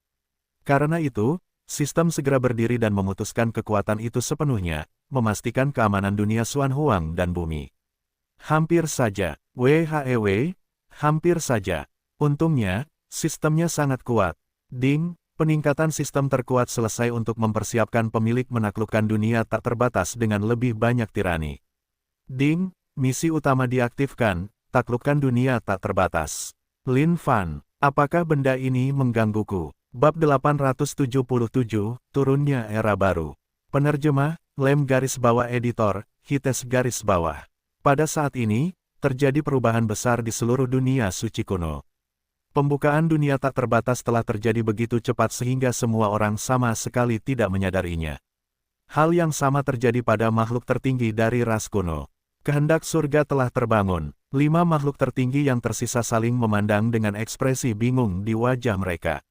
Karena itu, sistem segera berdiri dan memutuskan kekuatan itu sepenuhnya, memastikan keamanan dunia Xuan Huang dan bumi. Hampir saja, hampir saja. Untungnya, sistemnya sangat kuat. Ding, peningkatan sistem terkuat selesai untuk mempersiapkan pemilik menaklukkan dunia tak terbatas dengan lebih banyak tirani. Ding, misi utama diaktifkan. Taklukkan dunia tak terbatas. Lin Fan, apakah benda ini menggangguku? Bab 877, Turunnya Era Baru. Penerjemah, Lem garis bawah editor, Hites garis bawah. Pada saat ini, terjadi perubahan besar di seluruh dunia suci kuno. Pembukaan dunia tak terbatas telah terjadi begitu cepat sehingga semua orang sama sekali tidak menyadarinya. Hal yang sama terjadi pada makhluk tertinggi dari ras kuno. Kehendak surga telah terbangun. 5 makhluk tertinggi yang tersisa saling memandang dengan ekspresi bingung di wajah mereka.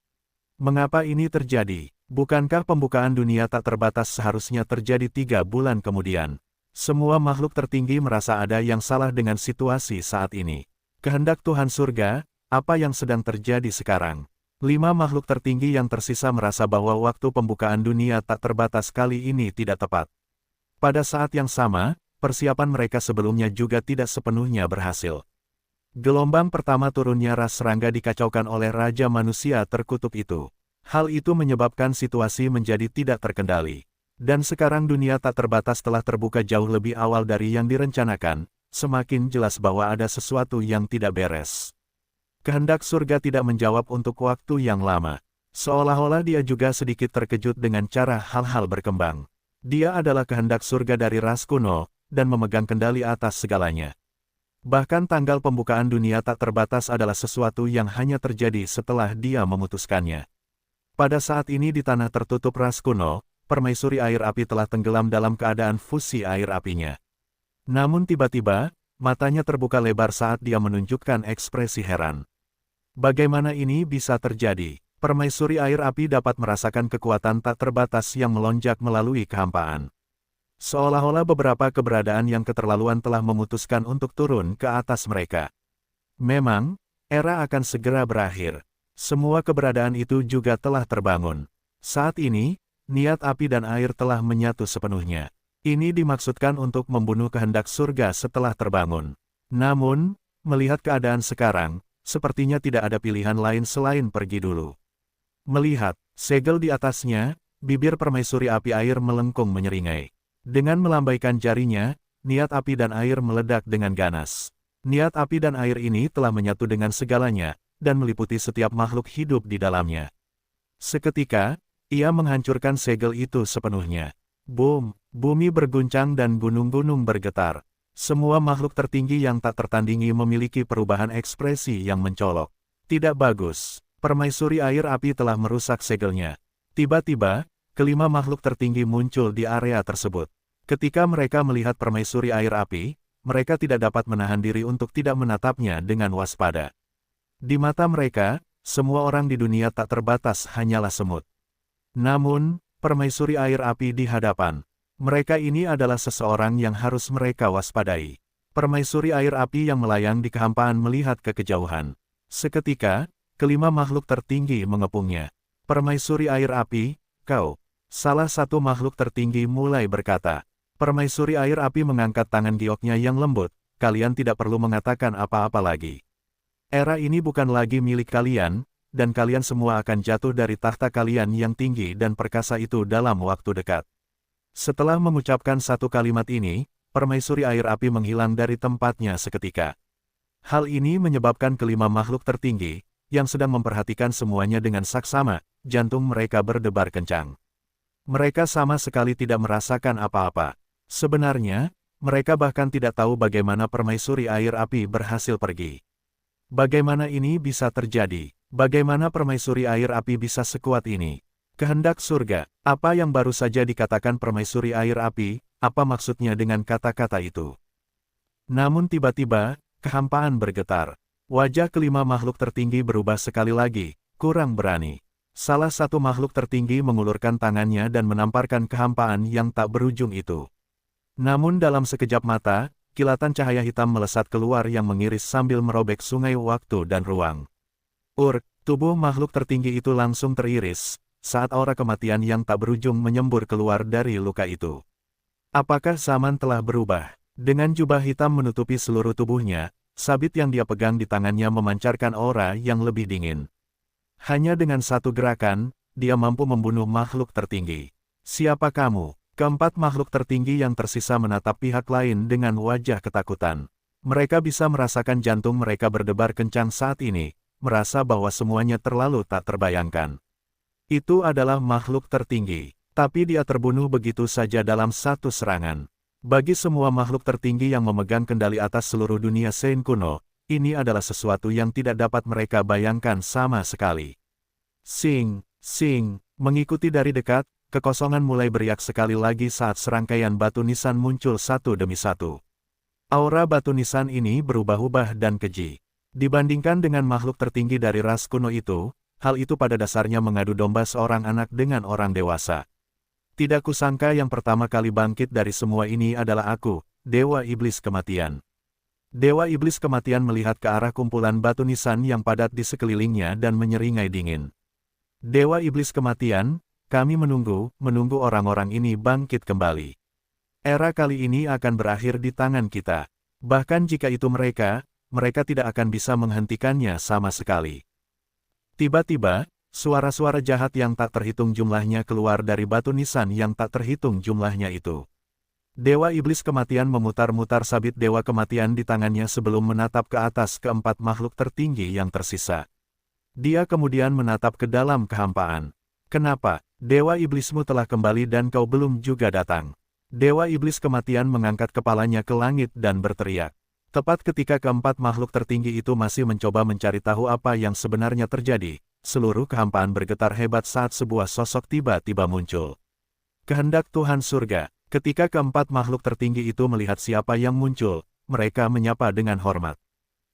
Mengapa ini terjadi? Bukankah pembukaan dunia tak terbatas seharusnya terjadi 3 bulan kemudian? Semua makhluk tertinggi merasa ada yang salah dengan situasi saat ini. Kehendak Tuhan surga, apa yang sedang terjadi sekarang? 5 makhluk tertinggi yang tersisa merasa bahwa waktu pembukaan dunia tak terbatas kali ini tidak tepat. Pada saat yang sama, persiapan mereka sebelumnya juga tidak sepenuhnya berhasil. Gelombang pertama turunnya ras serangga dikacaukan oleh Raja Manusia Terkutuk itu. Hal itu menyebabkan situasi menjadi tidak terkendali. Dan sekarang dunia tak terbatas telah terbuka jauh lebih awal dari yang direncanakan, semakin jelas bahwa ada sesuatu yang tidak beres. Kehendak surga tidak menjawab untuk waktu yang lama. Seolah-olah dia juga sedikit terkejut dengan cara hal-hal berkembang. Dia adalah kehendak surga dari ras kuno, dan memegang kendali atas segalanya. Bahkan tanggal pembukaan dunia tak terbatas adalah sesuatu yang hanya terjadi setelah dia memutuskannya. Pada saat ini di tanah tertutup ras kuno, permaisuri air api telah tenggelam dalam keadaan fusi air apinya. Namun tiba-tiba, matanya terbuka lebar saat dia menunjukkan ekspresi heran. Bagaimana ini bisa terjadi? Permaisuri air api dapat merasakan kekuatan tak terbatas yang melonjak melalui kehampaan. Seolah-olah beberapa keberadaan yang keterlaluan telah memutuskan untuk turun ke atas mereka. Memang, era akan segera berakhir. Semua keberadaan itu juga telah terbangun. Saat ini, niat api dan air telah menyatu sepenuhnya. Ini dimaksudkan untuk membunuh kehendak surga setelah terbangun. Namun, melihat keadaan sekarang, sepertinya tidak ada pilihan lain selain pergi dulu. Melihat segel di atasnya, bibir permaisuri api air melengkung menyeringai. Dengan melambaikan jarinya, niat api dan air meledak dengan ganas. Niat api dan air ini telah menyatu dengan segalanya, dan meliputi setiap makhluk hidup di dalamnya. Seketika, ia menghancurkan segel itu sepenuhnya. Boom! Bumi berguncang dan gunung-gunung bergetar. Semua makhluk tertinggi yang tak tertandingi memiliki perubahan ekspresi yang mencolok. Tidak bagus. Permaisuri air api telah merusak segelnya. Tiba-tiba, kelima makhluk tertinggi muncul di area tersebut. Ketika mereka melihat permaisuri air api, mereka tidak dapat menahan diri untuk tidak menatapnya dengan waspada. Di mata mereka, semua orang di dunia tak terbatas hanyalah semut. Namun, permaisuri air api di hadapan mereka ini adalah seseorang yang harus mereka waspadai. Permaisuri air api yang melayang di kehampaan melihat ke kejauhan. Seketika, kelima makhluk tertinggi mengepungnya. Permaisuri air api, kau. Salah satu makhluk tertinggi mulai berkata. Permaisuri air api mengangkat tangan gioknya yang lembut, kalian tidak perlu mengatakan apa-apa lagi. Era ini bukan lagi milik kalian, dan kalian semua akan jatuh dari tahta kalian yang tinggi dan perkasa itu dalam waktu dekat. Setelah mengucapkan satu kalimat ini, permaisuri air api menghilang dari tempatnya seketika. Hal ini menyebabkan kelima makhluk tertinggi, yang sedang memperhatikan semuanya dengan saksama, jantung mereka berdebar kencang. Mereka sama sekali tidak merasakan apa-apa. Sebenarnya, mereka bahkan tidak tahu bagaimana permaisuri air api berhasil pergi. Bagaimana ini bisa terjadi? Bagaimana permaisuri air api bisa sekuat ini? Kehendak surga, apa yang baru saja dikatakan permaisuri air api, apa maksudnya dengan kata-kata itu? Namun tiba-tiba, kehampaan bergetar. Wajah kelima makhluk tertinggi berubah sekali lagi, kurang berani. Salah satu makhluk tertinggi mengulurkan tangannya dan menamparkan kehampaan yang tak berujung itu. Namun dalam sekejap mata, kilatan cahaya hitam melesat keluar yang mengiris sambil merobek sungai waktu dan ruang. Tubuh makhluk tertinggi itu langsung teriris, saat aura kematian yang tak berujung menyembur keluar dari luka itu. Apakah zaman telah berubah? Dengan jubah hitam menutupi seluruh tubuhnya, sabit yang dia pegang di tangannya memancarkan aura yang lebih dingin. Hanya dengan satu gerakan, dia mampu membunuh makhluk tertinggi. Siapa kamu? Keempat makhluk tertinggi yang tersisa menatap pihak lain dengan wajah ketakutan. Mereka bisa merasakan jantung mereka berdebar kencang saat ini, merasa bahwa semuanya terlalu tak terbayangkan. Itu adalah makhluk tertinggi, tapi dia terbunuh begitu saja dalam satu serangan. Bagi semua makhluk tertinggi yang memegang kendali atas seluruh dunia Sein kuno, ini adalah sesuatu yang tidak dapat mereka bayangkan sama sekali. Sing, sing, mengikuti dari dekat, kekosongan mulai beriak sekali lagi saat serangkaian batu nisan muncul satu demi satu. Aura batu nisan ini berubah-ubah dan keji. Dibandingkan dengan makhluk tertinggi dari ras kuno itu, hal itu pada dasarnya mengadu domba seorang anak dengan orang dewasa. Tidak kusangka yang pertama kali bangkit dari semua ini adalah aku, Dewa Iblis Kematian. Dewa Iblis Kematian melihat ke arah kumpulan batu nisan yang padat di sekelilingnya dan menyeringai dingin. Dewa Iblis Kematian, kami menunggu orang-orang ini bangkit kembali. Era kali ini akan berakhir di tangan kita. Bahkan jika itu mereka tidak akan bisa menghentikannya sama sekali. Tiba-tiba, suara-suara jahat yang tak terhitung jumlahnya keluar dari batu nisan yang tak terhitung jumlahnya itu. Dewa Iblis Kematian memutar-mutar sabit Dewa Kematian di tangannya sebelum menatap ke atas keempat makhluk tertinggi yang tersisa. Dia kemudian menatap ke dalam kehampaan. Kenapa? Dewa Iblismu telah kembali dan kau belum juga datang. Dewa Iblis Kematian mengangkat kepalanya ke langit dan berteriak. Tepat ketika keempat makhluk tertinggi itu masih mencoba mencari tahu apa yang sebenarnya terjadi, seluruh kehampaan bergetar hebat saat sebuah sosok tiba-tiba muncul. Kehendak Tuhan Surga, ketika keempat makhluk tertinggi itu melihat siapa yang muncul, mereka menyapa dengan hormat.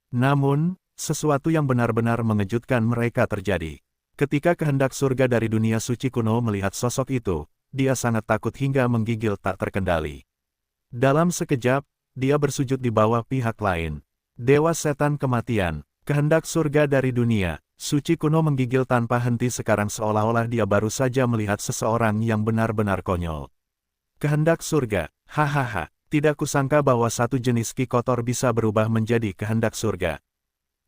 Namun, sesuatu yang benar-benar mengejutkan mereka terjadi. Ketika kehendak surga dari dunia suci kuno melihat sosok itu, dia sangat takut hingga menggigil tak terkendali. Dalam sekejap, dia bersujud di bawah pihak lain. Dewa Setan Kematian, kehendak surga dari dunia suci kuno menggigil tanpa henti sekarang seolah-olah dia baru saja melihat seseorang yang benar-benar konyol. Kehendak surga, hahaha, tidak kusangka bahwa satu jenis ki kotor bisa berubah menjadi kehendak surga.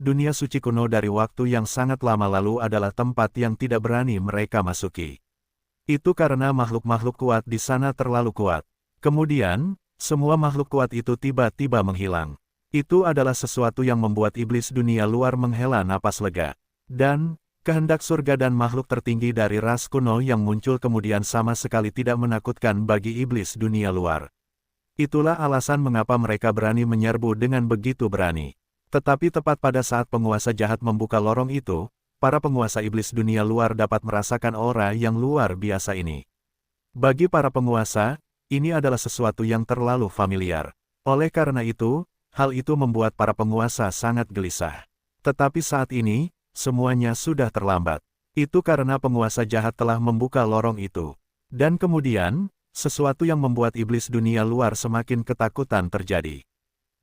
dunia suci kuno dari waktu yang sangat lama lalu adalah tempat yang tidak berani mereka masuki. Itu karena makhluk-makhluk kuat di sana terlalu kuat. Kemudian, semua makhluk kuat itu tiba-tiba menghilang. Itu adalah sesuatu yang membuat iblis dunia luar menghela napas lega. Dan, kehendak surga dan makhluk tertinggi dari ras kuno yang muncul kemudian sama sekali tidak menakutkan bagi iblis dunia luar. Itulah alasan mengapa mereka berani menyerbu dengan begitu berani. Tetapi tepat pada saat penguasa jahat membuka lorong itu, para penguasa iblis dunia luar dapat merasakan aura yang luar biasa ini. Bagi para penguasa, ini adalah sesuatu yang terlalu familiar. Oleh karena itu, hal itu membuat para penguasa sangat gelisah. Tetapi saat ini, semuanya sudah terlambat. Itu karena penguasa jahat telah membuka lorong itu. Dan kemudian, sesuatu yang membuat iblis dunia luar semakin ketakutan terjadi.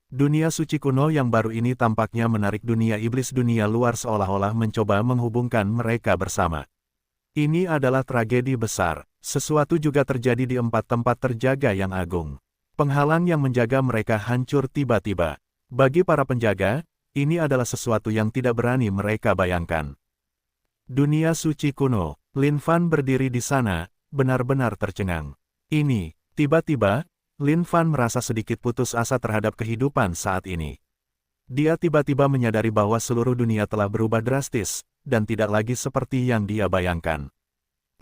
Dunia suci kuno yang baru ini tampaknya menarik dunia iblis dunia luar seolah-olah mencoba menghubungkan mereka bersama. Ini adalah tragedi besar. Sesuatu juga terjadi di 4 tempat terjaga yang agung. Penghalang yang menjaga mereka hancur tiba-tiba. Bagi para penjaga, ini adalah sesuatu yang tidak berani mereka bayangkan. Dunia suci kuno, Lin Fan berdiri di sana, benar-benar tercengang. Ini, tiba-tiba, Lin Fan merasa sedikit putus asa terhadap kehidupan saat ini. Dia tiba-tiba menyadari bahwa seluruh dunia telah berubah drastis, dan tidak lagi seperti yang dia bayangkan.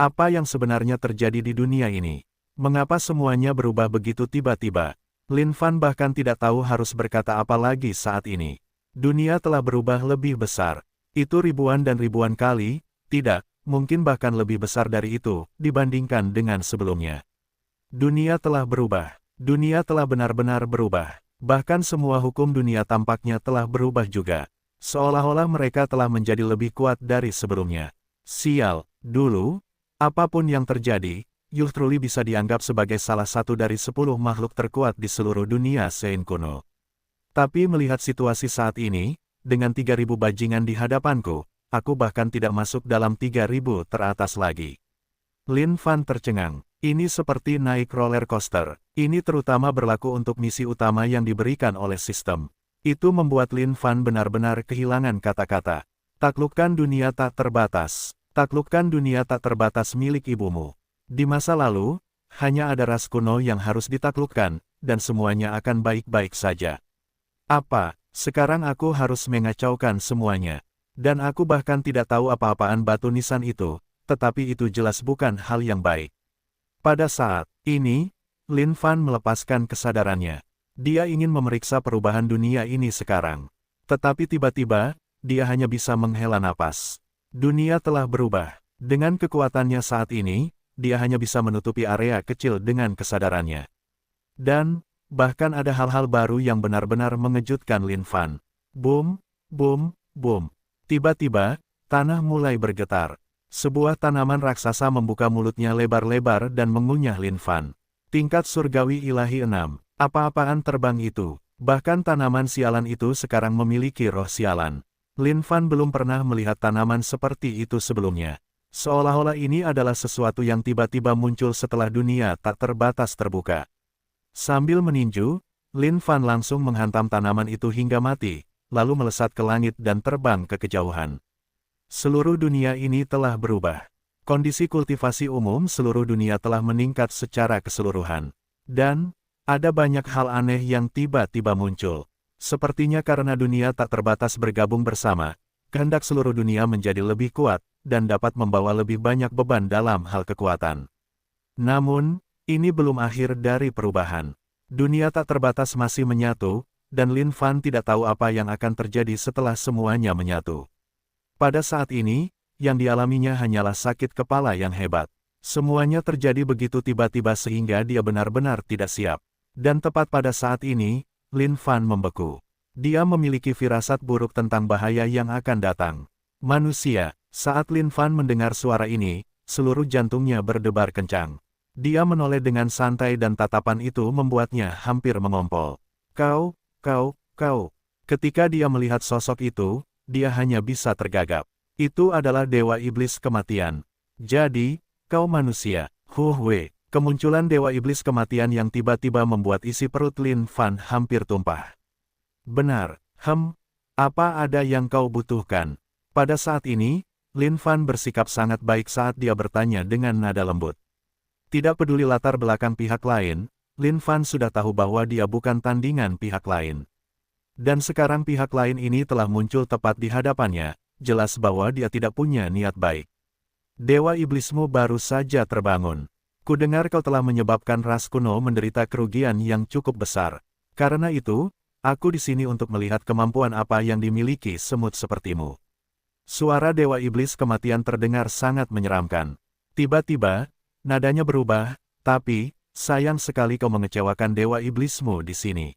Apa yang sebenarnya terjadi di dunia ini? Mengapa semuanya berubah begitu tiba-tiba? Lin Fan bahkan tidak tahu harus berkata apa lagi saat ini. Dunia telah berubah lebih besar. Itu ribuan dan ribuan kali, tidak, mungkin bahkan lebih besar dari itu, dibandingkan dengan sebelumnya. Dunia telah berubah. Dunia telah benar-benar berubah. Bahkan semua hukum dunia tampaknya telah berubah juga. Seolah-olah mereka telah menjadi lebih kuat dari sebelumnya. Sial, dulu, apapun yang terjadi, Yuh Truli bisa dianggap sebagai salah satu dari 10 makhluk terkuat di seluruh dunia Sein kuno. Tapi melihat situasi saat ini, dengan 3.000 bajingan di hadapanku, aku bahkan tidak masuk dalam 3.000 teratas lagi. Lin Fan tercengang. Ini seperti naik roller coaster. Ini terutama berlaku untuk misi utama yang diberikan oleh sistem. Itu membuat Lin Fan benar-benar kehilangan kata-kata. Taklukkan dunia tak terbatas. Taklukkan dunia tak terbatas milik ibumu. Di masa lalu, hanya ada ras kuno yang harus ditaklukkan, dan semuanya akan baik-baik saja. Apa, sekarang aku harus mengacaukan semuanya. Dan aku bahkan tidak tahu apa-apaan batu nisan itu, tetapi itu jelas bukan hal yang baik. Pada saat ini, Lin Fan melepaskan kesadarannya. Dia ingin memeriksa perubahan dunia ini sekarang. Tetapi tiba-tiba, dia hanya bisa menghela napas. Dunia telah berubah. Dengan kekuatannya saat ini, dia hanya bisa menutupi area kecil dengan kesadarannya. Dan, bahkan ada hal-hal baru yang benar-benar mengejutkan Lin Fan. Boom, boom, boom. Tiba-tiba, tanah mulai bergetar. Sebuah tanaman raksasa membuka mulutnya lebar-lebar dan mengunyah Lin Fan. Tingkat surgawi ilahi 6. Apa-apaan terbang itu? Bahkan tanaman sialan itu sekarang memiliki roh sialan. Lin Fan belum pernah melihat tanaman seperti itu sebelumnya. Seolah-olah ini adalah sesuatu yang tiba-tiba muncul setelah dunia tak terbatas terbuka. Sambil meninju, Lin Fan langsung menghantam tanaman itu hingga mati, lalu melesat ke langit dan terbang ke kejauhan. Seluruh dunia ini telah berubah. Kondisi kultivasi umum seluruh dunia telah meningkat secara keseluruhan. Dan, ada banyak hal aneh yang tiba-tiba muncul. Sepertinya karena dunia tak terbatas bergabung bersama, kehendak seluruh dunia menjadi lebih kuat, dan dapat membawa lebih banyak beban dalam hal kekuatan. Namun, ini belum akhir dari perubahan. Dunia tak terbatas masih menyatu, dan Lin Fan tidak tahu apa yang akan terjadi setelah semuanya menyatu. Pada saat ini, yang dialaminya hanyalah sakit kepala yang hebat. Semuanya terjadi begitu tiba-tiba sehingga dia benar-benar tidak siap. Dan tepat pada saat ini, Lin Fan membeku. Dia memiliki firasat buruk tentang bahaya yang akan datang. Manusia, saat Lin Fan mendengar suara ini, seluruh jantungnya berdebar kencang. Dia menoleh dengan santai dan tatapan itu membuatnya hampir mengompol. Kau. Ketika dia melihat sosok itu, dia hanya bisa tergagap. Itu adalah Dewa Iblis Kematian. Jadi, kau manusia. Huhwe. Kemunculan Dewa Iblis Kematian yang tiba-tiba membuat isi perut Lin Fan hampir tumpah. Benar, Apa ada yang kau butuhkan? Pada saat ini, Lin Fan bersikap sangat baik saat dia bertanya dengan nada lembut. Tidak peduli latar belakang pihak lain, Lin Fan sudah tahu bahwa dia bukan tandingan pihak lain. Dan sekarang pihak lain ini telah muncul tepat di hadapannya, jelas bahwa dia tidak punya niat baik. Dewa iblismu baru saja terbangun. Kudengar kau telah menyebabkan ras kuno menderita kerugian yang cukup besar. Karena itu, aku di sini untuk melihat kemampuan apa yang dimiliki semut sepertimu. Suara Dewa Iblis Kematian terdengar sangat menyeramkan. Tiba-tiba, nadanya berubah, tapi, sayang sekali kau mengecewakan Dewa Iblismu di sini.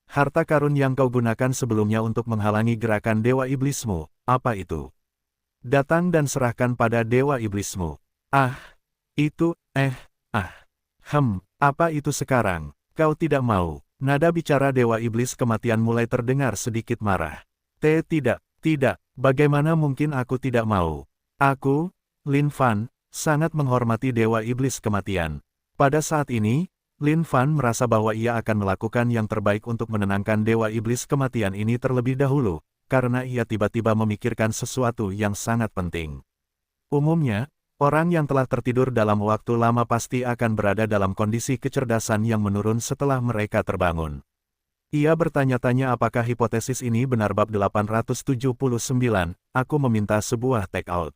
Harta karun yang kau gunakan sebelumnya untuk menghalangi gerakan Dewa Iblismu, apa itu? Datang dan serahkan pada Dewa Iblismu. Ah, itu, apa itu sekarang? Kau tidak mau. Nada bicara Dewa Iblis Kematian mulai terdengar sedikit marah. Tidak, bagaimana mungkin aku tidak mau? Aku, Lin Fan, sangat menghormati Dewa Iblis Kematian. Pada saat ini, Lin Fan merasa bahwa ia akan melakukan yang terbaik untuk menenangkan Dewa Iblis Kematian ini terlebih dahulu, karena ia tiba-tiba memikirkan sesuatu yang sangat penting. Umumnya, orang yang telah tertidur dalam waktu lama pasti akan berada dalam kondisi kecerdasan yang menurun setelah mereka terbangun. Ia bertanya-tanya apakah hipotesis ini benar. Bab 879, aku meminta sebuah take out.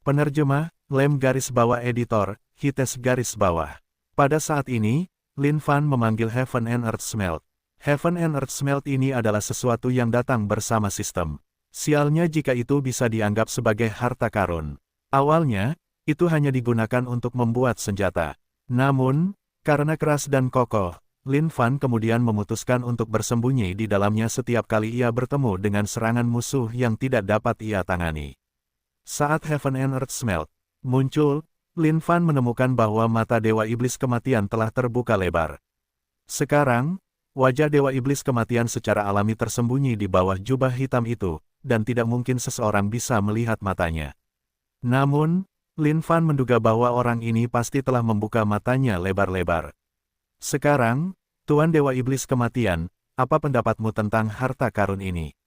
Penerjemah, Lem garis bawah editor, Hites garis bawah. Pada saat ini, Lin Fan memanggil Heaven and Earth Smelt. Heaven and Earth Smelt ini adalah sesuatu yang datang bersama sistem. Sialnya jika itu bisa dianggap sebagai harta karun. Awalnya, itu hanya digunakan untuk membuat senjata. Namun, karena keras dan kokoh, Lin Fan kemudian memutuskan untuk bersembunyi di dalamnya setiap kali ia bertemu dengan serangan musuh yang tidak dapat ia tangani. Saat Heaven and Earth Smelt muncul, Lin Fan menemukan bahwa mata Dewa Iblis Kematian telah terbuka lebar. Sekarang, wajah Dewa Iblis Kematian secara alami tersembunyi di bawah jubah hitam itu, dan tidak mungkin seseorang bisa melihat matanya. Namun, Lin Fan menduga bahwa orang ini pasti telah membuka matanya lebar-lebar. Sekarang, Tuan Dewa Iblis Kematian, apa pendapatmu tentang harta karun ini?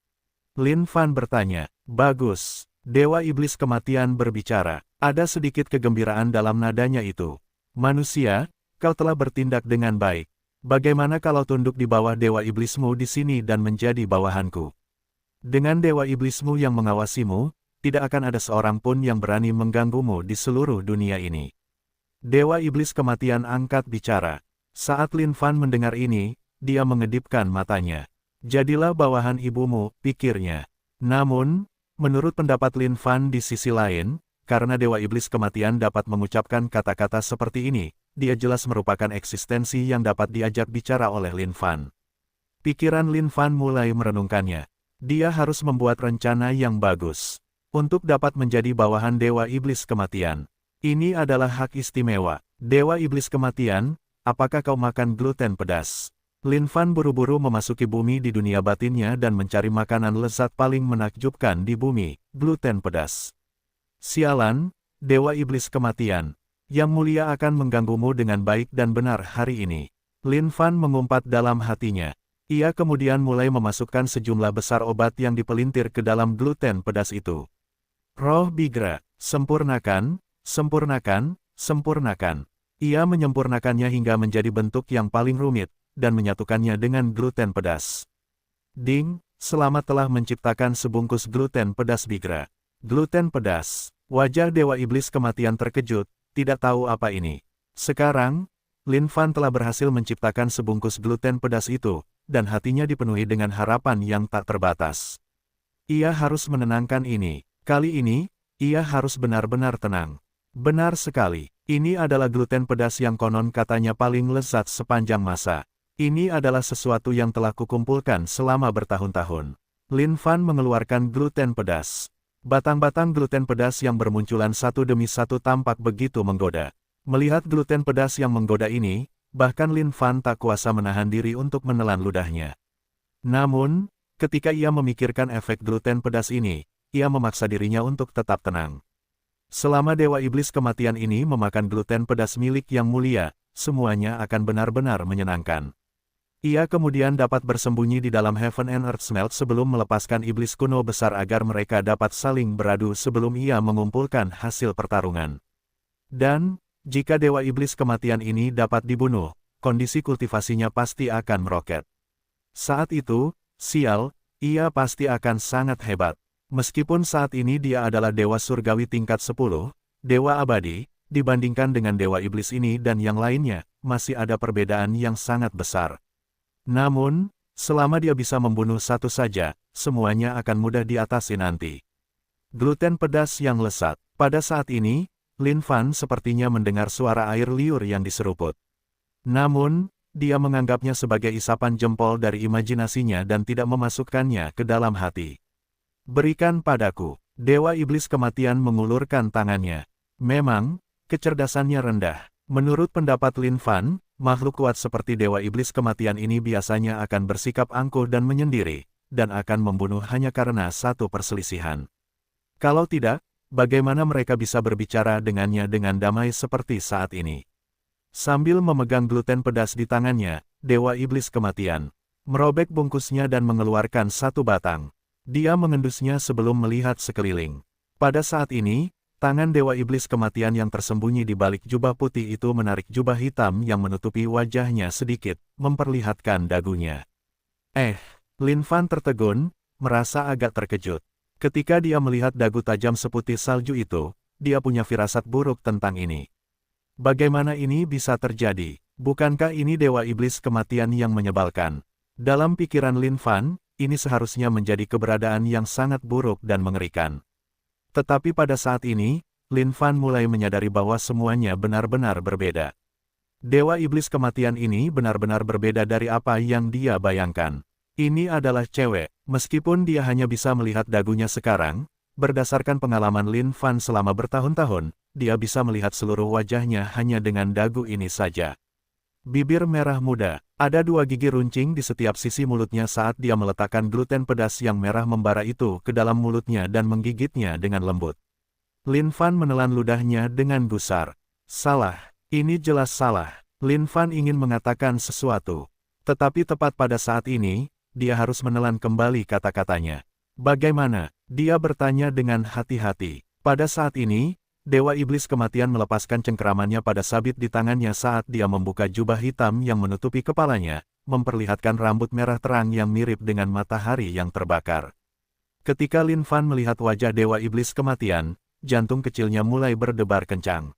Lin Fan bertanya. Bagus. Dewa Iblis Kematian berbicara. Ada sedikit kegembiraan dalam nadanya itu. Manusia, kau telah bertindak dengan baik. Bagaimana kalau tunduk di bawah Dewa Iblismu di sini dan menjadi bawahanku? Dengan Dewa Iblismu yang mengawasimu, tidak akan ada seorang pun yang berani mengganggumu di seluruh dunia ini. Dewa Iblis Kematian angkat bicara. Saat Lin Fan mendengar ini, dia mengedipkan matanya. Jadilah bawahan ibumu, pikirnya. Namun, menurut pendapat Lin Fan di sisi lain, karena Dewa Iblis Kematian dapat mengucapkan kata-kata seperti ini, dia jelas merupakan eksistensi yang dapat diajak bicara oleh Lin Fan. Pikiran Lin Fan mulai merenungkannya. Dia harus membuat rencana yang bagus untuk dapat menjadi bawahan Dewa Iblis Kematian. Ini adalah hak istimewa. Dewa Iblis Kematian, apakah kau makan gluten pedas? Lin Fan buru-buru memasuki bumi di dunia batinnya dan mencari makanan lezat paling menakjubkan di bumi, gluten pedas. Sialan, Dewa Iblis Kematian. Yang mulia akan mengganggumu dengan baik dan benar hari ini. Lin Fan mengumpat dalam hatinya. Ia kemudian mulai memasukkan sejumlah besar obat yang dipelintir ke dalam gluten pedas itu. Roh Bigra, sempurnakan, sempurnakan, sempurnakan. Ia menyempurnakannya hingga menjadi bentuk yang paling rumit, dan menyatukannya dengan gluten pedas. Ding, selamat telah menciptakan sebungkus gluten pedas Bigra. Gluten pedas. Wajah Dewa Iblis Kematian terkejut, tidak tahu apa ini. Sekarang, Lin Fan telah berhasil menciptakan sebungkus gluten pedas itu, dan hatinya dipenuhi dengan harapan yang tak terbatas. Ia harus menenangkan ini. Kali ini, ia harus benar-benar tenang. Benar sekali, ini adalah gluten pedas yang konon katanya paling lezat sepanjang masa. Ini adalah sesuatu yang telah kukumpulkan selama bertahun-tahun. Lin Fan mengeluarkan gluten pedas. Batang-batang gluten pedas yang bermunculan satu demi satu tampak begitu menggoda. Melihat gluten pedas yang menggoda ini, bahkan Lin Fan tak kuasa menahan diri untuk menelan ludahnya. Namun, ketika ia memikirkan efek gluten pedas ini, ia memaksa dirinya untuk tetap tenang. Selama Dewa Iblis Kematian ini memakan gluten pedas milik yang mulia, semuanya akan benar-benar menyenangkan. Ia kemudian dapat bersembunyi di dalam Heaven and Earth Smelt sebelum melepaskan iblis kuno besar agar mereka dapat saling beradu sebelum ia mengumpulkan hasil pertarungan. Dan, jika Dewa Iblis Kematian ini dapat dibunuh, kondisi kultivasinya pasti akan meroket. Saat itu, sial, ia pasti akan sangat hebat. Meskipun saat ini dia adalah Dewa Surgawi tingkat 10, Dewa Abadi, dibandingkan dengan Dewa Iblis ini dan yang lainnya, masih ada perbedaan yang sangat besar. Namun, selama dia bisa membunuh satu saja, semuanya akan mudah diatasi nanti. Gluten pedas yang lesat. Pada saat ini, Lin Fan sepertinya mendengar suara air liur yang diseruput. Namun, dia menganggapnya sebagai isapan jempol dari imajinasinya dan tidak memasukkannya ke dalam hati. Berikan padaku. Dewa Iblis Kematian mengulurkan tangannya. Memang, kecerdasannya rendah. Menurut pendapat Lin Fan, makhluk kuat seperti Dewa Iblis Kematian ini biasanya akan bersikap angkuh dan menyendiri, dan akan membunuh hanya karena satu perselisihan. Kalau tidak, bagaimana mereka bisa berbicara dengannya dengan damai seperti saat ini? Sambil memegang gluten pedas di tangannya, Dewa Iblis Kematian merobek bungkusnya dan mengeluarkan satu batang. Dia mengendusnya sebelum melihat sekeliling. Pada saat ini, tangan Dewa Iblis Kematian yang tersembunyi di balik jubah putih itu menarik jubah hitam yang menutupi wajahnya sedikit, memperlihatkan dagunya. Lin Fan tertegun, merasa agak terkejut. Ketika dia melihat dagu tajam seputih salju itu, dia punya firasat buruk tentang ini. Bagaimana ini bisa terjadi? Bukankah ini Dewa Iblis Kematian yang menyebalkan? Dalam pikiran Lin Fan, ini seharusnya menjadi keberadaan yang sangat buruk dan mengerikan. Tetapi pada saat ini, Lin Fan mulai menyadari bahwa semuanya benar-benar berbeda. Dewa Iblis Kematian ini benar-benar berbeda dari apa yang dia bayangkan. Ini adalah cewek, meskipun dia hanya bisa melihat dagunya sekarang, berdasarkan pengalaman Lin Fan selama bertahun-tahun, dia bisa melihat seluruh wajahnya hanya dengan dagu ini saja. Bibir merah muda, ada 2 gigi runcing di setiap sisi mulutnya saat dia meletakkan gluten pedas yang merah membara itu ke dalam mulutnya dan menggigitnya dengan lembut. Lin Fan menelan ludahnya dengan gusar. Salah, ini jelas salah. Lin Fan ingin mengatakan sesuatu. Tetapi tepat pada saat ini, dia harus menelan kembali kata-katanya. Bagaimana? Dia bertanya dengan hati-hati. Pada saat ini, Dewa Iblis Kematian melepaskan cengkeramannya pada sabit di tangannya saat dia membuka jubah hitam yang menutupi kepalanya, memperlihatkan rambut merah terang yang mirip dengan matahari yang terbakar. Ketika Lin Fan melihat wajah Dewa Iblis Kematian, jantung kecilnya mulai berdebar kencang.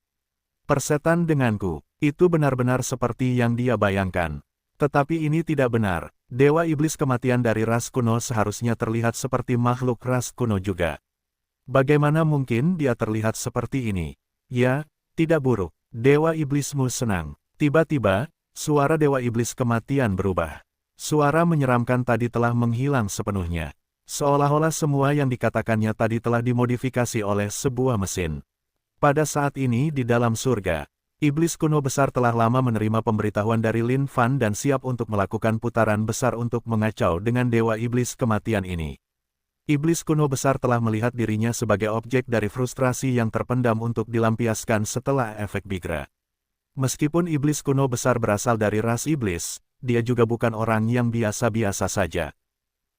Persetan denganku, itu benar-benar seperti yang dia bayangkan. Tetapi ini tidak benar. Dewa Iblis Kematian dari ras kuno seharusnya terlihat seperti makhluk ras kuno juga. Bagaimana mungkin dia terlihat seperti ini? Ya, tidak buruk. Dewa Iblismu senang. Tiba-tiba, suara Dewa Iblis Kematian berubah. Suara menyeramkan tadi telah menghilang sepenuhnya. Seolah-olah semua yang dikatakannya tadi telah dimodifikasi oleh sebuah mesin. Pada saat ini di dalam surga, Iblis kuno besar telah lama menerima pemberitahuan dari Lin Fan dan siap untuk melakukan putaran besar untuk mengacau dengan Dewa Iblis Kematian ini. Iblis kuno besar telah melihat dirinya sebagai objek dari frustrasi yang terpendam untuk dilampiaskan setelah efek Bigra. Meskipun iblis kuno besar berasal dari ras iblis, dia juga bukan orang yang biasa-biasa saja.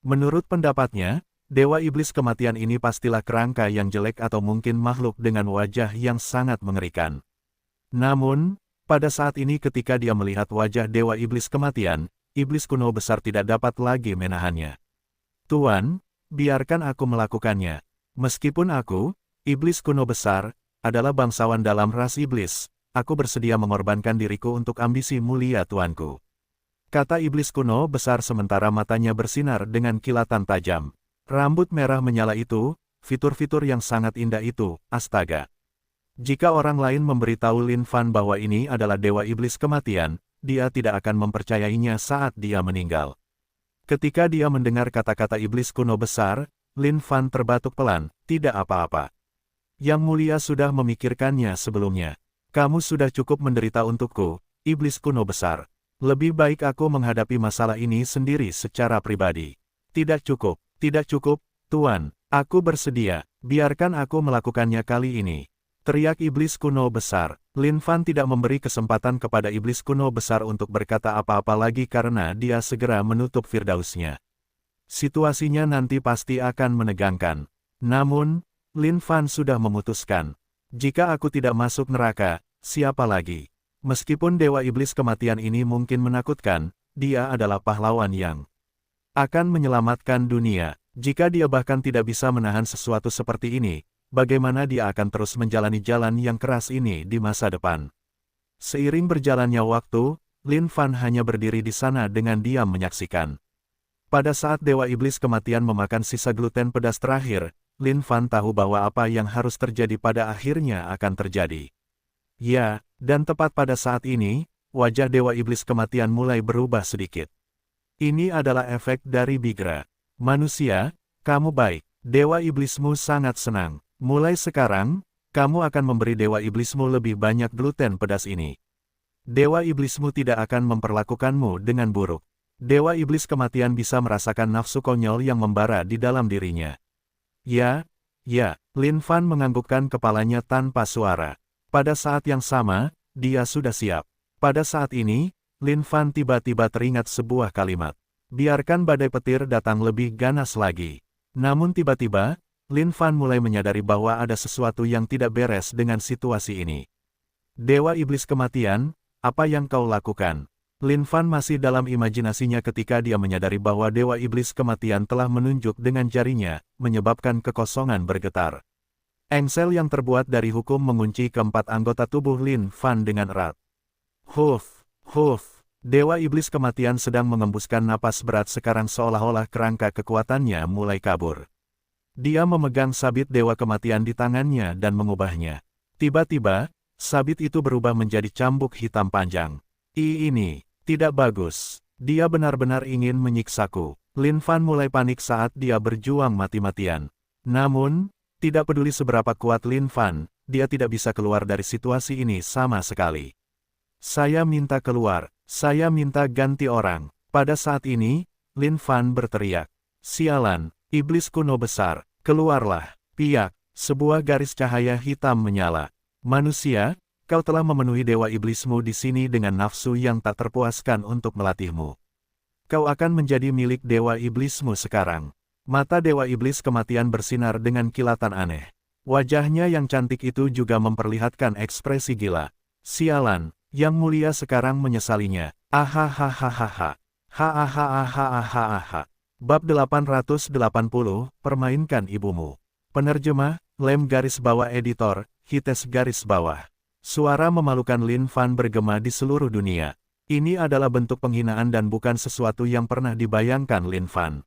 Menurut pendapatnya, Dewa Iblis Kematian ini pastilah kerangka yang jelek atau mungkin makhluk dengan wajah yang sangat mengerikan. Namun, pada saat ini ketika dia melihat wajah Dewa Iblis Kematian, iblis kuno besar tidak dapat lagi menahannya. Tuan, biarkan aku melakukannya. Meskipun aku, iblis kuno besar, adalah bangsawan dalam ras iblis, aku bersedia mengorbankan diriku untuk ambisi mulia tuanku. Kata iblis kuno besar sementara matanya bersinar dengan kilatan tajam. Rambut merah menyala itu, fitur-fitur yang sangat indah itu, astaga. Jika orang lain memberitahu Lin Fan bahwa ini adalah Dewa Iblis Kematian, dia tidak akan mempercayainya saat dia meninggal. Ketika dia mendengar kata-kata iblis kuno besar, Lin Fan terbatuk pelan, tidak apa-apa. Yang mulia sudah memikirkannya sebelumnya. Kamu sudah cukup menderita untukku, iblis kuno besar. Lebih baik aku menghadapi masalah ini sendiri secara pribadi. Tidak cukup, Tuan. Aku bersedia, biarkan aku melakukannya kali ini. Teriak iblis kuno besar. Lin Fan tidak memberi kesempatan kepada iblis kuno besar untuk berkata apa-apa lagi karena dia segera menutup firdausnya. Situasinya nanti pasti akan menegangkan. Namun, Lin Fan sudah memutuskan. Jika aku tidak masuk neraka, siapa lagi? Meskipun Dewa Iblis Kematian ini mungkin menakutkan, dia adalah pahlawan yang akan menyelamatkan dunia. Jika dia bahkan tidak bisa menahan sesuatu seperti ini, bagaimana dia akan terus menjalani jalan yang keras ini di masa depan? Seiring berjalannya waktu, Lin Fan hanya berdiri di sana dengan diam menyaksikan. Pada saat Dewa Iblis Kematian memakan sisa gluten pedas terakhir, Lin Fan tahu bahwa apa yang harus terjadi pada akhirnya akan terjadi. Ya, dan tepat pada saat ini, wajah Dewa Iblis Kematian mulai berubah sedikit. Ini adalah efek dari Bigra. Manusia, kamu baik. Dewa Iblismu sangat senang. Mulai sekarang, kamu akan memberi Dewa Iblismu lebih banyak gluten pedas ini. Dewa Iblismu tidak akan memperlakukanmu dengan buruk. Dewa Iblis Kematian bisa merasakan nafsu konyol yang membara di dalam dirinya. Ya, Lin Fan menganggukkan kepalanya tanpa suara. Pada saat yang sama, dia sudah siap. Pada saat ini, Lin Fan tiba-tiba teringat sebuah kalimat. Biarkan badai petir datang lebih ganas lagi. Namun tiba-tiba, Lin Fan mulai menyadari bahwa ada sesuatu yang tidak beres dengan situasi ini. Dewa Iblis Kematian, apa yang kau lakukan? Lin Fan masih dalam imajinasinya ketika dia menyadari bahwa Dewa Iblis Kematian telah menunjuk dengan jarinya, menyebabkan kekosongan bergetar. Engsel yang terbuat dari hukum mengunci keempat anggota tubuh Lin Fan dengan erat. Huf. Dewa Iblis Kematian sedang mengembuskan napas berat sekarang seolah-olah kerangka kekuatannya mulai kabur. Dia memegang sabit Dewa Kematian di tangannya dan mengubahnya. Tiba-tiba, sabit itu berubah menjadi cambuk hitam panjang. Ini tidak bagus. Dia benar-benar ingin menyiksaku. Lin Fan mulai panik saat dia berjuang mati-matian. Namun, tidak peduli seberapa kuat Lin Fan, dia tidak bisa keluar dari situasi ini sama sekali. Saya minta keluar. Saya minta ganti orang. Pada saat ini, Lin Fan berteriak. Sialan, iblis kuno besar, keluarlah. Piak, sebuah garis cahaya hitam menyala. Manusia, kau telah memenuhi dewa iblismu di sini dengan nafsu yang tak terpuaskan untuk melatihmu. Kau akan menjadi milik dewa iblismu sekarang. Mata Dewa Iblis Kematian bersinar dengan kilatan aneh. Wajahnya yang cantik itu juga memperlihatkan ekspresi gila. Sialan, yang mulia sekarang menyesalinya. Ahahahaha. Hahaha. Bab 880, permainkan ibumu. Penerjemah, Lem garis bawah editor, Hites garis bawah. Suara memalukan Lin Fan bergema di seluruh dunia. Ini adalah bentuk penghinaan dan bukan sesuatu yang pernah dibayangkan Lin Fan.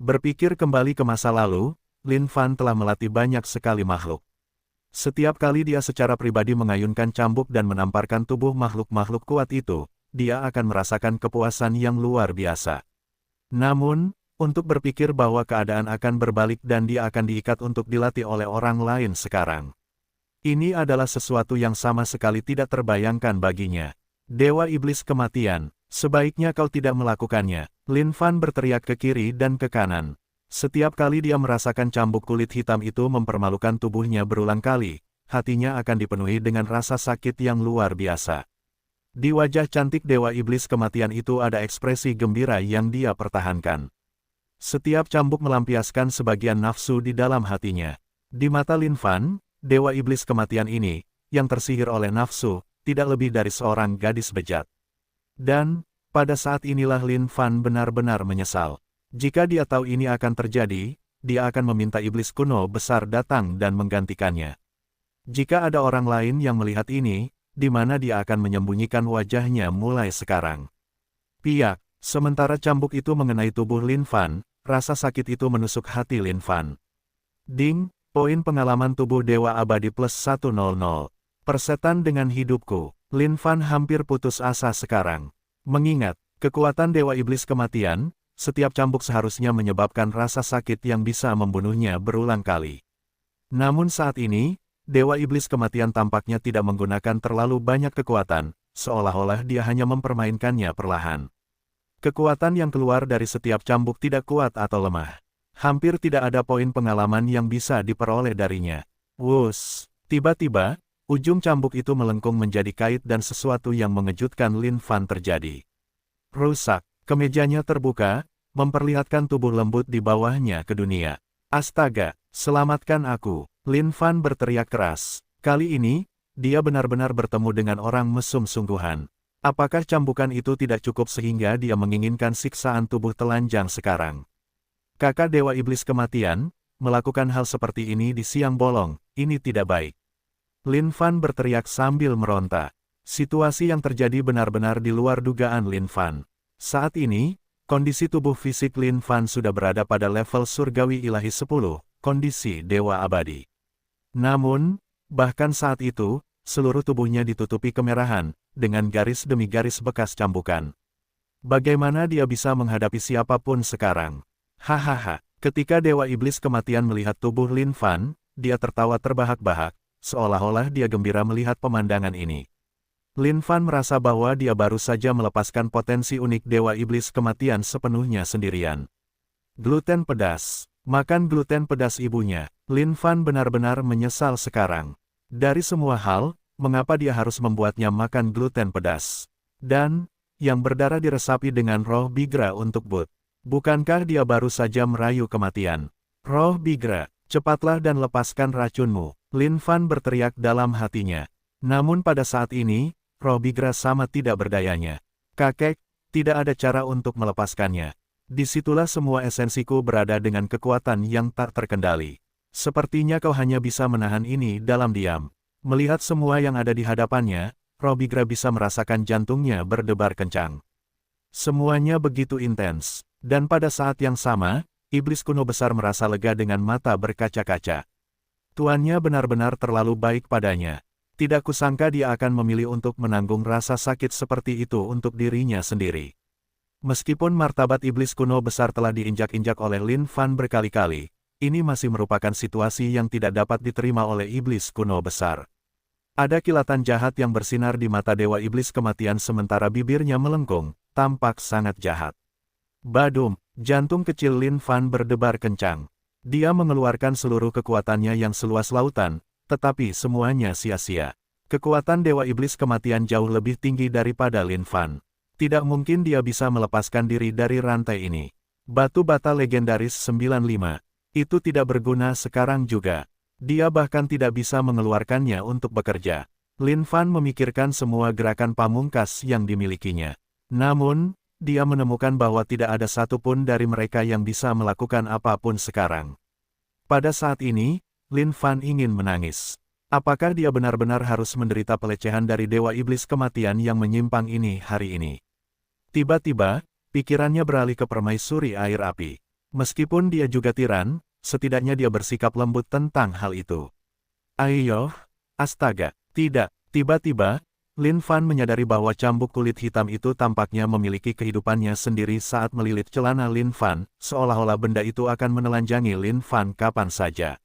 Berpikir kembali ke masa lalu, Lin Fan telah melatih banyak sekali makhluk. Setiap kali dia secara pribadi mengayunkan cambuk dan menamparkan tubuh makhluk-makhluk kuat itu, dia akan merasakan kepuasan yang luar biasa. Namun, untuk berpikir bahwa keadaan akan berbalik dan dia akan diikat untuk dilatih oleh orang lain sekarang. Ini adalah sesuatu yang sama sekali tidak terbayangkan baginya. Dewa Iblis Kematian, sebaiknya kau tidak melakukannya. Lin Fan berteriak ke kiri dan ke kanan. Setiap kali dia merasakan cambuk kulit hitam itu mempermalukan tubuhnya berulang kali, hatinya akan dipenuhi dengan rasa sakit yang luar biasa. Di wajah cantik Dewa Iblis Kematian itu ada ekspresi gembira yang dia pertahankan. Setiap cambuk melampiaskan sebagian nafsu di dalam hatinya. Di mata Lin Fan, Dewa Iblis Kematian ini, yang tersihir oleh nafsu, tidak lebih dari seorang gadis bejat. Dan, pada saat inilah Lin Fan benar-benar menyesal. Jika dia tahu ini akan terjadi, dia akan meminta iblis kuno besar datang dan menggantikannya. Jika ada orang lain yang melihat ini, di mana dia akan menyembunyikan wajahnya mulai sekarang. Piak, sementara cambuk itu mengenai tubuh Lin Fan, rasa sakit itu menusuk hati Lin Fan. Ding, poin pengalaman tubuh Dewa Abadi plus 100. Persetan dengan hidupku. Lin Fan hampir putus asa sekarang. Mengingat kekuatan Dewa Iblis Kematian, setiap cambuk seharusnya menyebabkan rasa sakit yang bisa membunuhnya berulang kali. Namun saat ini, Dewa Iblis Kematian tampaknya tidak menggunakan terlalu banyak kekuatan, seolah-olah dia hanya mempermainkannya perlahan. Kekuatan yang keluar dari setiap cambuk tidak kuat atau lemah. Hampir tidak ada poin pengalaman yang bisa diperoleh darinya. Wus, Tiba-tiba, ujung cambuk itu melengkung menjadi kait dan sesuatu yang mengejutkan Lin Fan terjadi. Rusak, kemejanya terbuka, memperlihatkan tubuh lembut di bawahnya ke dunia. Astaga, selamatkan aku! Lin Fan berteriak keras. Kali ini, dia benar-benar bertemu dengan orang mesum sungguhan. Apakah cambukan itu tidak cukup sehingga dia menginginkan siksaan tubuh telanjang sekarang? Kakak Dewa Iblis Kematian, melakukan hal seperti ini di siang bolong, ini tidak baik. Lin Fan berteriak sambil meronta. Situasi yang terjadi benar-benar di luar dugaan Lin Fan. Saat ini, kondisi tubuh fisik Lin Fan sudah berada pada level surgawi ilahi 10, kondisi Dewa Abadi. Namun, bahkan saat itu, seluruh tubuhnya ditutupi kemerahan, dengan garis demi garis bekas cambukan. Bagaimana dia bisa menghadapi siapapun sekarang? Hahaha, ketika Dewa Iblis Kematian melihat tubuh Lin Fan, dia tertawa terbahak-bahak, seolah-olah dia gembira melihat pemandangan ini. Lin Fan merasa bahwa dia baru saja melepaskan potensi unik Dewa Iblis Kematian sepenuhnya sendirian. Gluten pedas. Makan gluten pedas ibunya. Lin Fan benar-benar menyesal sekarang. Dari semua hal, mengapa dia harus membuatnya makan gluten pedas? Dan, yang berdarah diresapi dengan roh Bigra untuk Bud. Bukankah dia baru saja merayu kematian? Roh Bigra, cepatlah dan lepaskan racunmu. Lin Fan berteriak dalam hatinya. Namun pada saat ini, roh Bigra sama tidak berdayanya. Kakek, tidak ada cara untuk melepaskannya. Disitulah semua esensiku berada dengan kekuatan yang tak terkendali. Sepertinya kau hanya bisa menahan ini dalam diam. Melihat semua yang ada di hadapannya, roh Bigra bisa merasakan jantungnya berdebar kencang. Semuanya begitu intens. Dan pada saat yang sama, iblis kuno besar merasa lega dengan mata berkaca-kaca. Tuannya benar-benar terlalu baik padanya. Tidak kusangka dia akan memilih untuk menanggung rasa sakit seperti itu untuk dirinya sendiri. Meskipun martabat iblis kuno besar telah diinjak-injak oleh Lin Fan berkali-kali, ini masih merupakan situasi yang tidak dapat diterima oleh iblis kuno besar. Ada kilatan jahat yang bersinar di mata Dewa Iblis Kematian sementara bibirnya melengkung, tampak sangat jahat. Badum, jantung kecil Lin Fan berdebar kencang. Dia mengeluarkan seluruh kekuatannya yang seluas lautan, tetapi semuanya sia-sia. Kekuatan Dewa Iblis Kematian jauh lebih tinggi daripada Lin Fan. Tidak mungkin dia bisa melepaskan diri dari rantai ini. Batu bata legendaris 95. Itu tidak berguna sekarang juga. Dia bahkan tidak bisa mengeluarkannya untuk bekerja. Lin Fan memikirkan semua gerakan pamungkas yang dimilikinya. Namun, dia menemukan bahwa tidak ada satupun dari mereka yang bisa melakukan apapun sekarang. Pada saat ini, Lin Fan ingin menangis. Apakah dia benar-benar harus menderita pelecehan dari Dewa Iblis Kematian yang menyimpang ini hari ini? Tiba-tiba, pikirannya beralih ke permaisuri air api. Meskipun dia juga tiran, setidaknya dia bersikap lembut tentang hal itu. Ayo, astaga, tidak. Tiba-tiba, Lin Fan menyadari bahwa cambuk kulit hitam itu tampaknya memiliki kehidupannya sendiri saat melilit celana Lin Fan, seolah-olah benda itu akan menelanjangi Lin Fan kapan saja.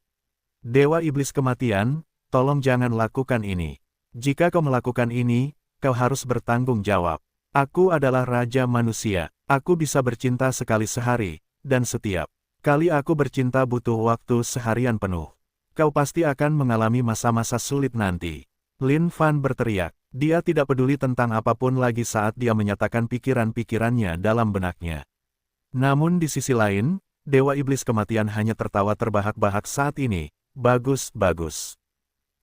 Dewa Iblis Kematian, tolong jangan lakukan ini. Jika kau melakukan ini, kau harus bertanggung jawab. Aku adalah Raja Manusia. Aku bisa bercinta sekali sehari, dan setiap kali aku bercinta butuh waktu seharian penuh. Kau pasti akan mengalami masa-masa sulit nanti. Lin Fan berteriak. Dia tidak peduli tentang apapun lagi saat dia menyatakan pikiran-pikirannya dalam benaknya. Namun di sisi lain, Dewa Iblis Kematian hanya tertawa terbahak-bahak saat ini. Bagus, bagus.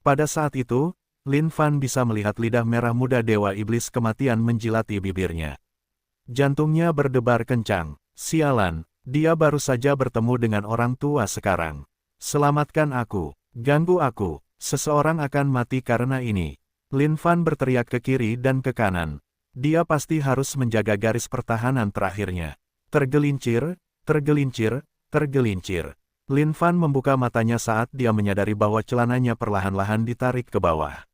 Pada saat itu, Lin Fan bisa melihat lidah merah muda Dewa Iblis Kematian menjilati bibirnya. Jantungnya berdebar kencang. Sialan, dia baru saja bertemu dengan orang tua sekarang. Selamatkan aku, ganggu aku, seseorang akan mati karena ini. Lin Fan berteriak ke kiri dan ke kanan. Dia pasti harus menjaga garis pertahanan terakhirnya. Tergelincir, tergelincir, tergelincir. Lin Fan membuka matanya saat dia menyadari bahwa celananya perlahan-lahan ditarik ke bawah.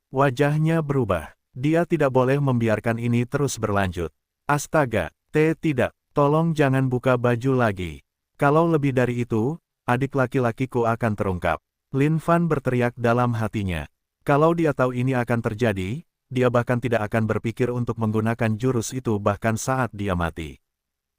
Wajahnya berubah. Dia tidak boleh membiarkan ini terus berlanjut. Astaga, tidak, tolong jangan buka baju lagi. Kalau lebih dari itu, adik laki-lakiku akan terungkap. Lin Fan berteriak dalam hatinya. Kalau dia tahu ini akan terjadi, dia bahkan tidak akan berpikir untuk menggunakan jurus itu bahkan saat dia mati.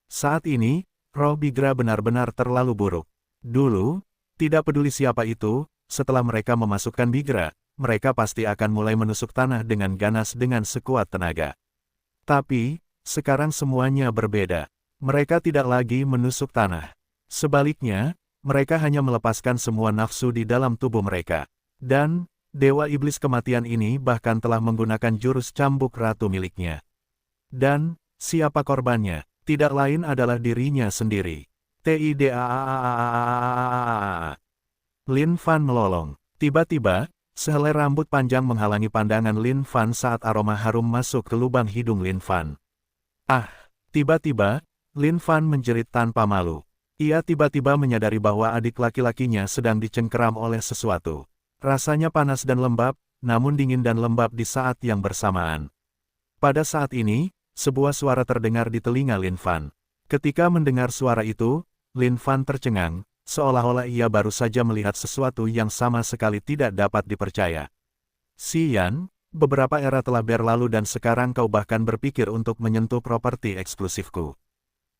Saat ini, roh Bigra benar-benar terlalu buruk. Dulu, tidak peduli siapa itu, setelah mereka memasukkan Bigra, mereka pasti akan mulai menusuk tanah dengan ganas dengan sekuat tenaga. Tapi, sekarang semuanya berbeda. Mereka tidak lagi menusuk tanah. Sebaliknya, mereka hanya melepaskan semua nafsu di dalam tubuh mereka. Dan, Dewa Iblis Kematian ini bahkan telah menggunakan jurus cambuk ratu miliknya. Dan, siapa korbannya? Tidak lain adalah dirinya sendiri. Tidak. Lin Fan melolong. Tiba-tiba, sehelai rambut panjang menghalangi pandangan Lin Fan saat aroma harum masuk ke lubang hidung Lin Fan. Ah! Tiba-tiba, Lin Fan menjerit tanpa malu. Ia tiba-tiba menyadari bahwa adik laki-lakinya sedang dicengkeram oleh sesuatu. Rasanya panas dan lembab, namun dingin dan lembab di saat yang bersamaan. Pada saat ini, sebuah suara terdengar di telinga Lin Fan. Ketika mendengar suara itu, Lin Fan tercengang, seolah-olah ia baru saja melihat sesuatu yang sama sekali tidak dapat dipercaya. Xian, beberapa era telah berlalu dan sekarang kau bahkan berpikir untuk menyentuh properti eksklusifku.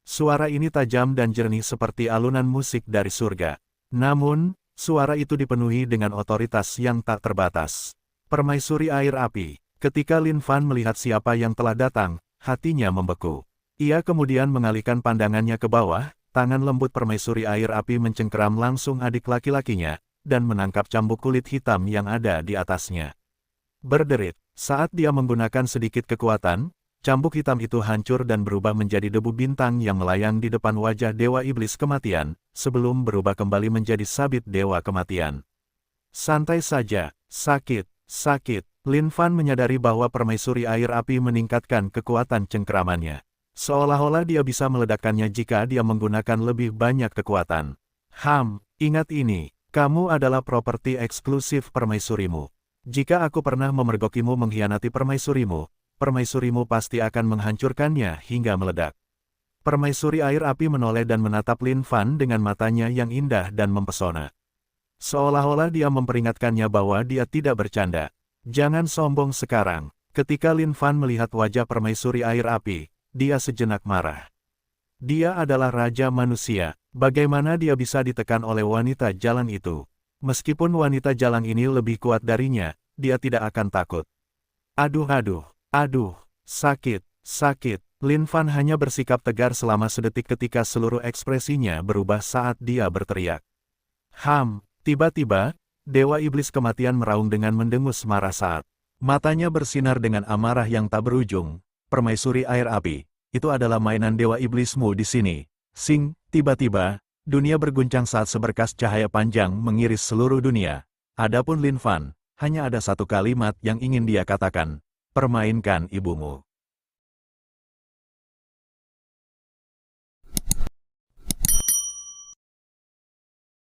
Suara ini tajam dan jernih seperti alunan musik dari surga. Namun, suara itu dipenuhi dengan otoritas yang tak terbatas. Permaisuri air api. Ketika Lin Fan melihat siapa yang telah datang, hatinya membeku. Ia kemudian mengalihkan pandangannya ke bawah, tangan lembut permaisuri air api mencengkeram langsung adik laki-lakinya, dan menangkap cambuk kulit hitam yang ada di atasnya. Berderit, saat dia menggunakan sedikit kekuatan, cambuk hitam itu hancur dan berubah menjadi debu bintang yang melayang di depan wajah Dewa Iblis Kematian, sebelum berubah kembali menjadi sabit Dewa Kematian. Santai saja, sakit. Lin Fan menyadari bahwa permaisuri air api meningkatkan kekuatan cengkeramannya. Seolah-olah dia bisa meledakkannya jika dia menggunakan lebih banyak kekuatan. Ingat ini, kamu adalah properti eksklusif permaisurimu. Jika aku pernah memergokimu mengkhianati permaisurimu pasti akan menghancurkannya hingga meledak. Permaisuri air api menoleh dan menatap Lin Fan dengan matanya yang indah dan mempesona. Seolah-olah dia memperingatkannya bahwa dia tidak bercanda. Jangan sombong sekarang. Ketika Lin Fan melihat wajah permaisuri air api, dia sejenak marah. Dia adalah raja manusia, bagaimana dia bisa ditekan oleh wanita jalan itu? Meskipun wanita jalan ini lebih kuat darinya, dia tidak akan takut. Aduh, sakit. Lin Fan hanya bersikap tegar selama sedetik ketika seluruh ekspresinya berubah saat dia berteriak. Tiba-tiba, Dewa Iblis Kematian meraung dengan mendengus marah saat matanya bersinar dengan amarah yang tak berujung. Permaisuri air api, itu adalah mainan Dewa Iblismu di sini. Tiba-tiba, dunia berguncang saat seberkas cahaya panjang mengiris seluruh dunia. Adapun Lin Fan, hanya ada satu kalimat yang ingin dia katakan, permainkan ibumu.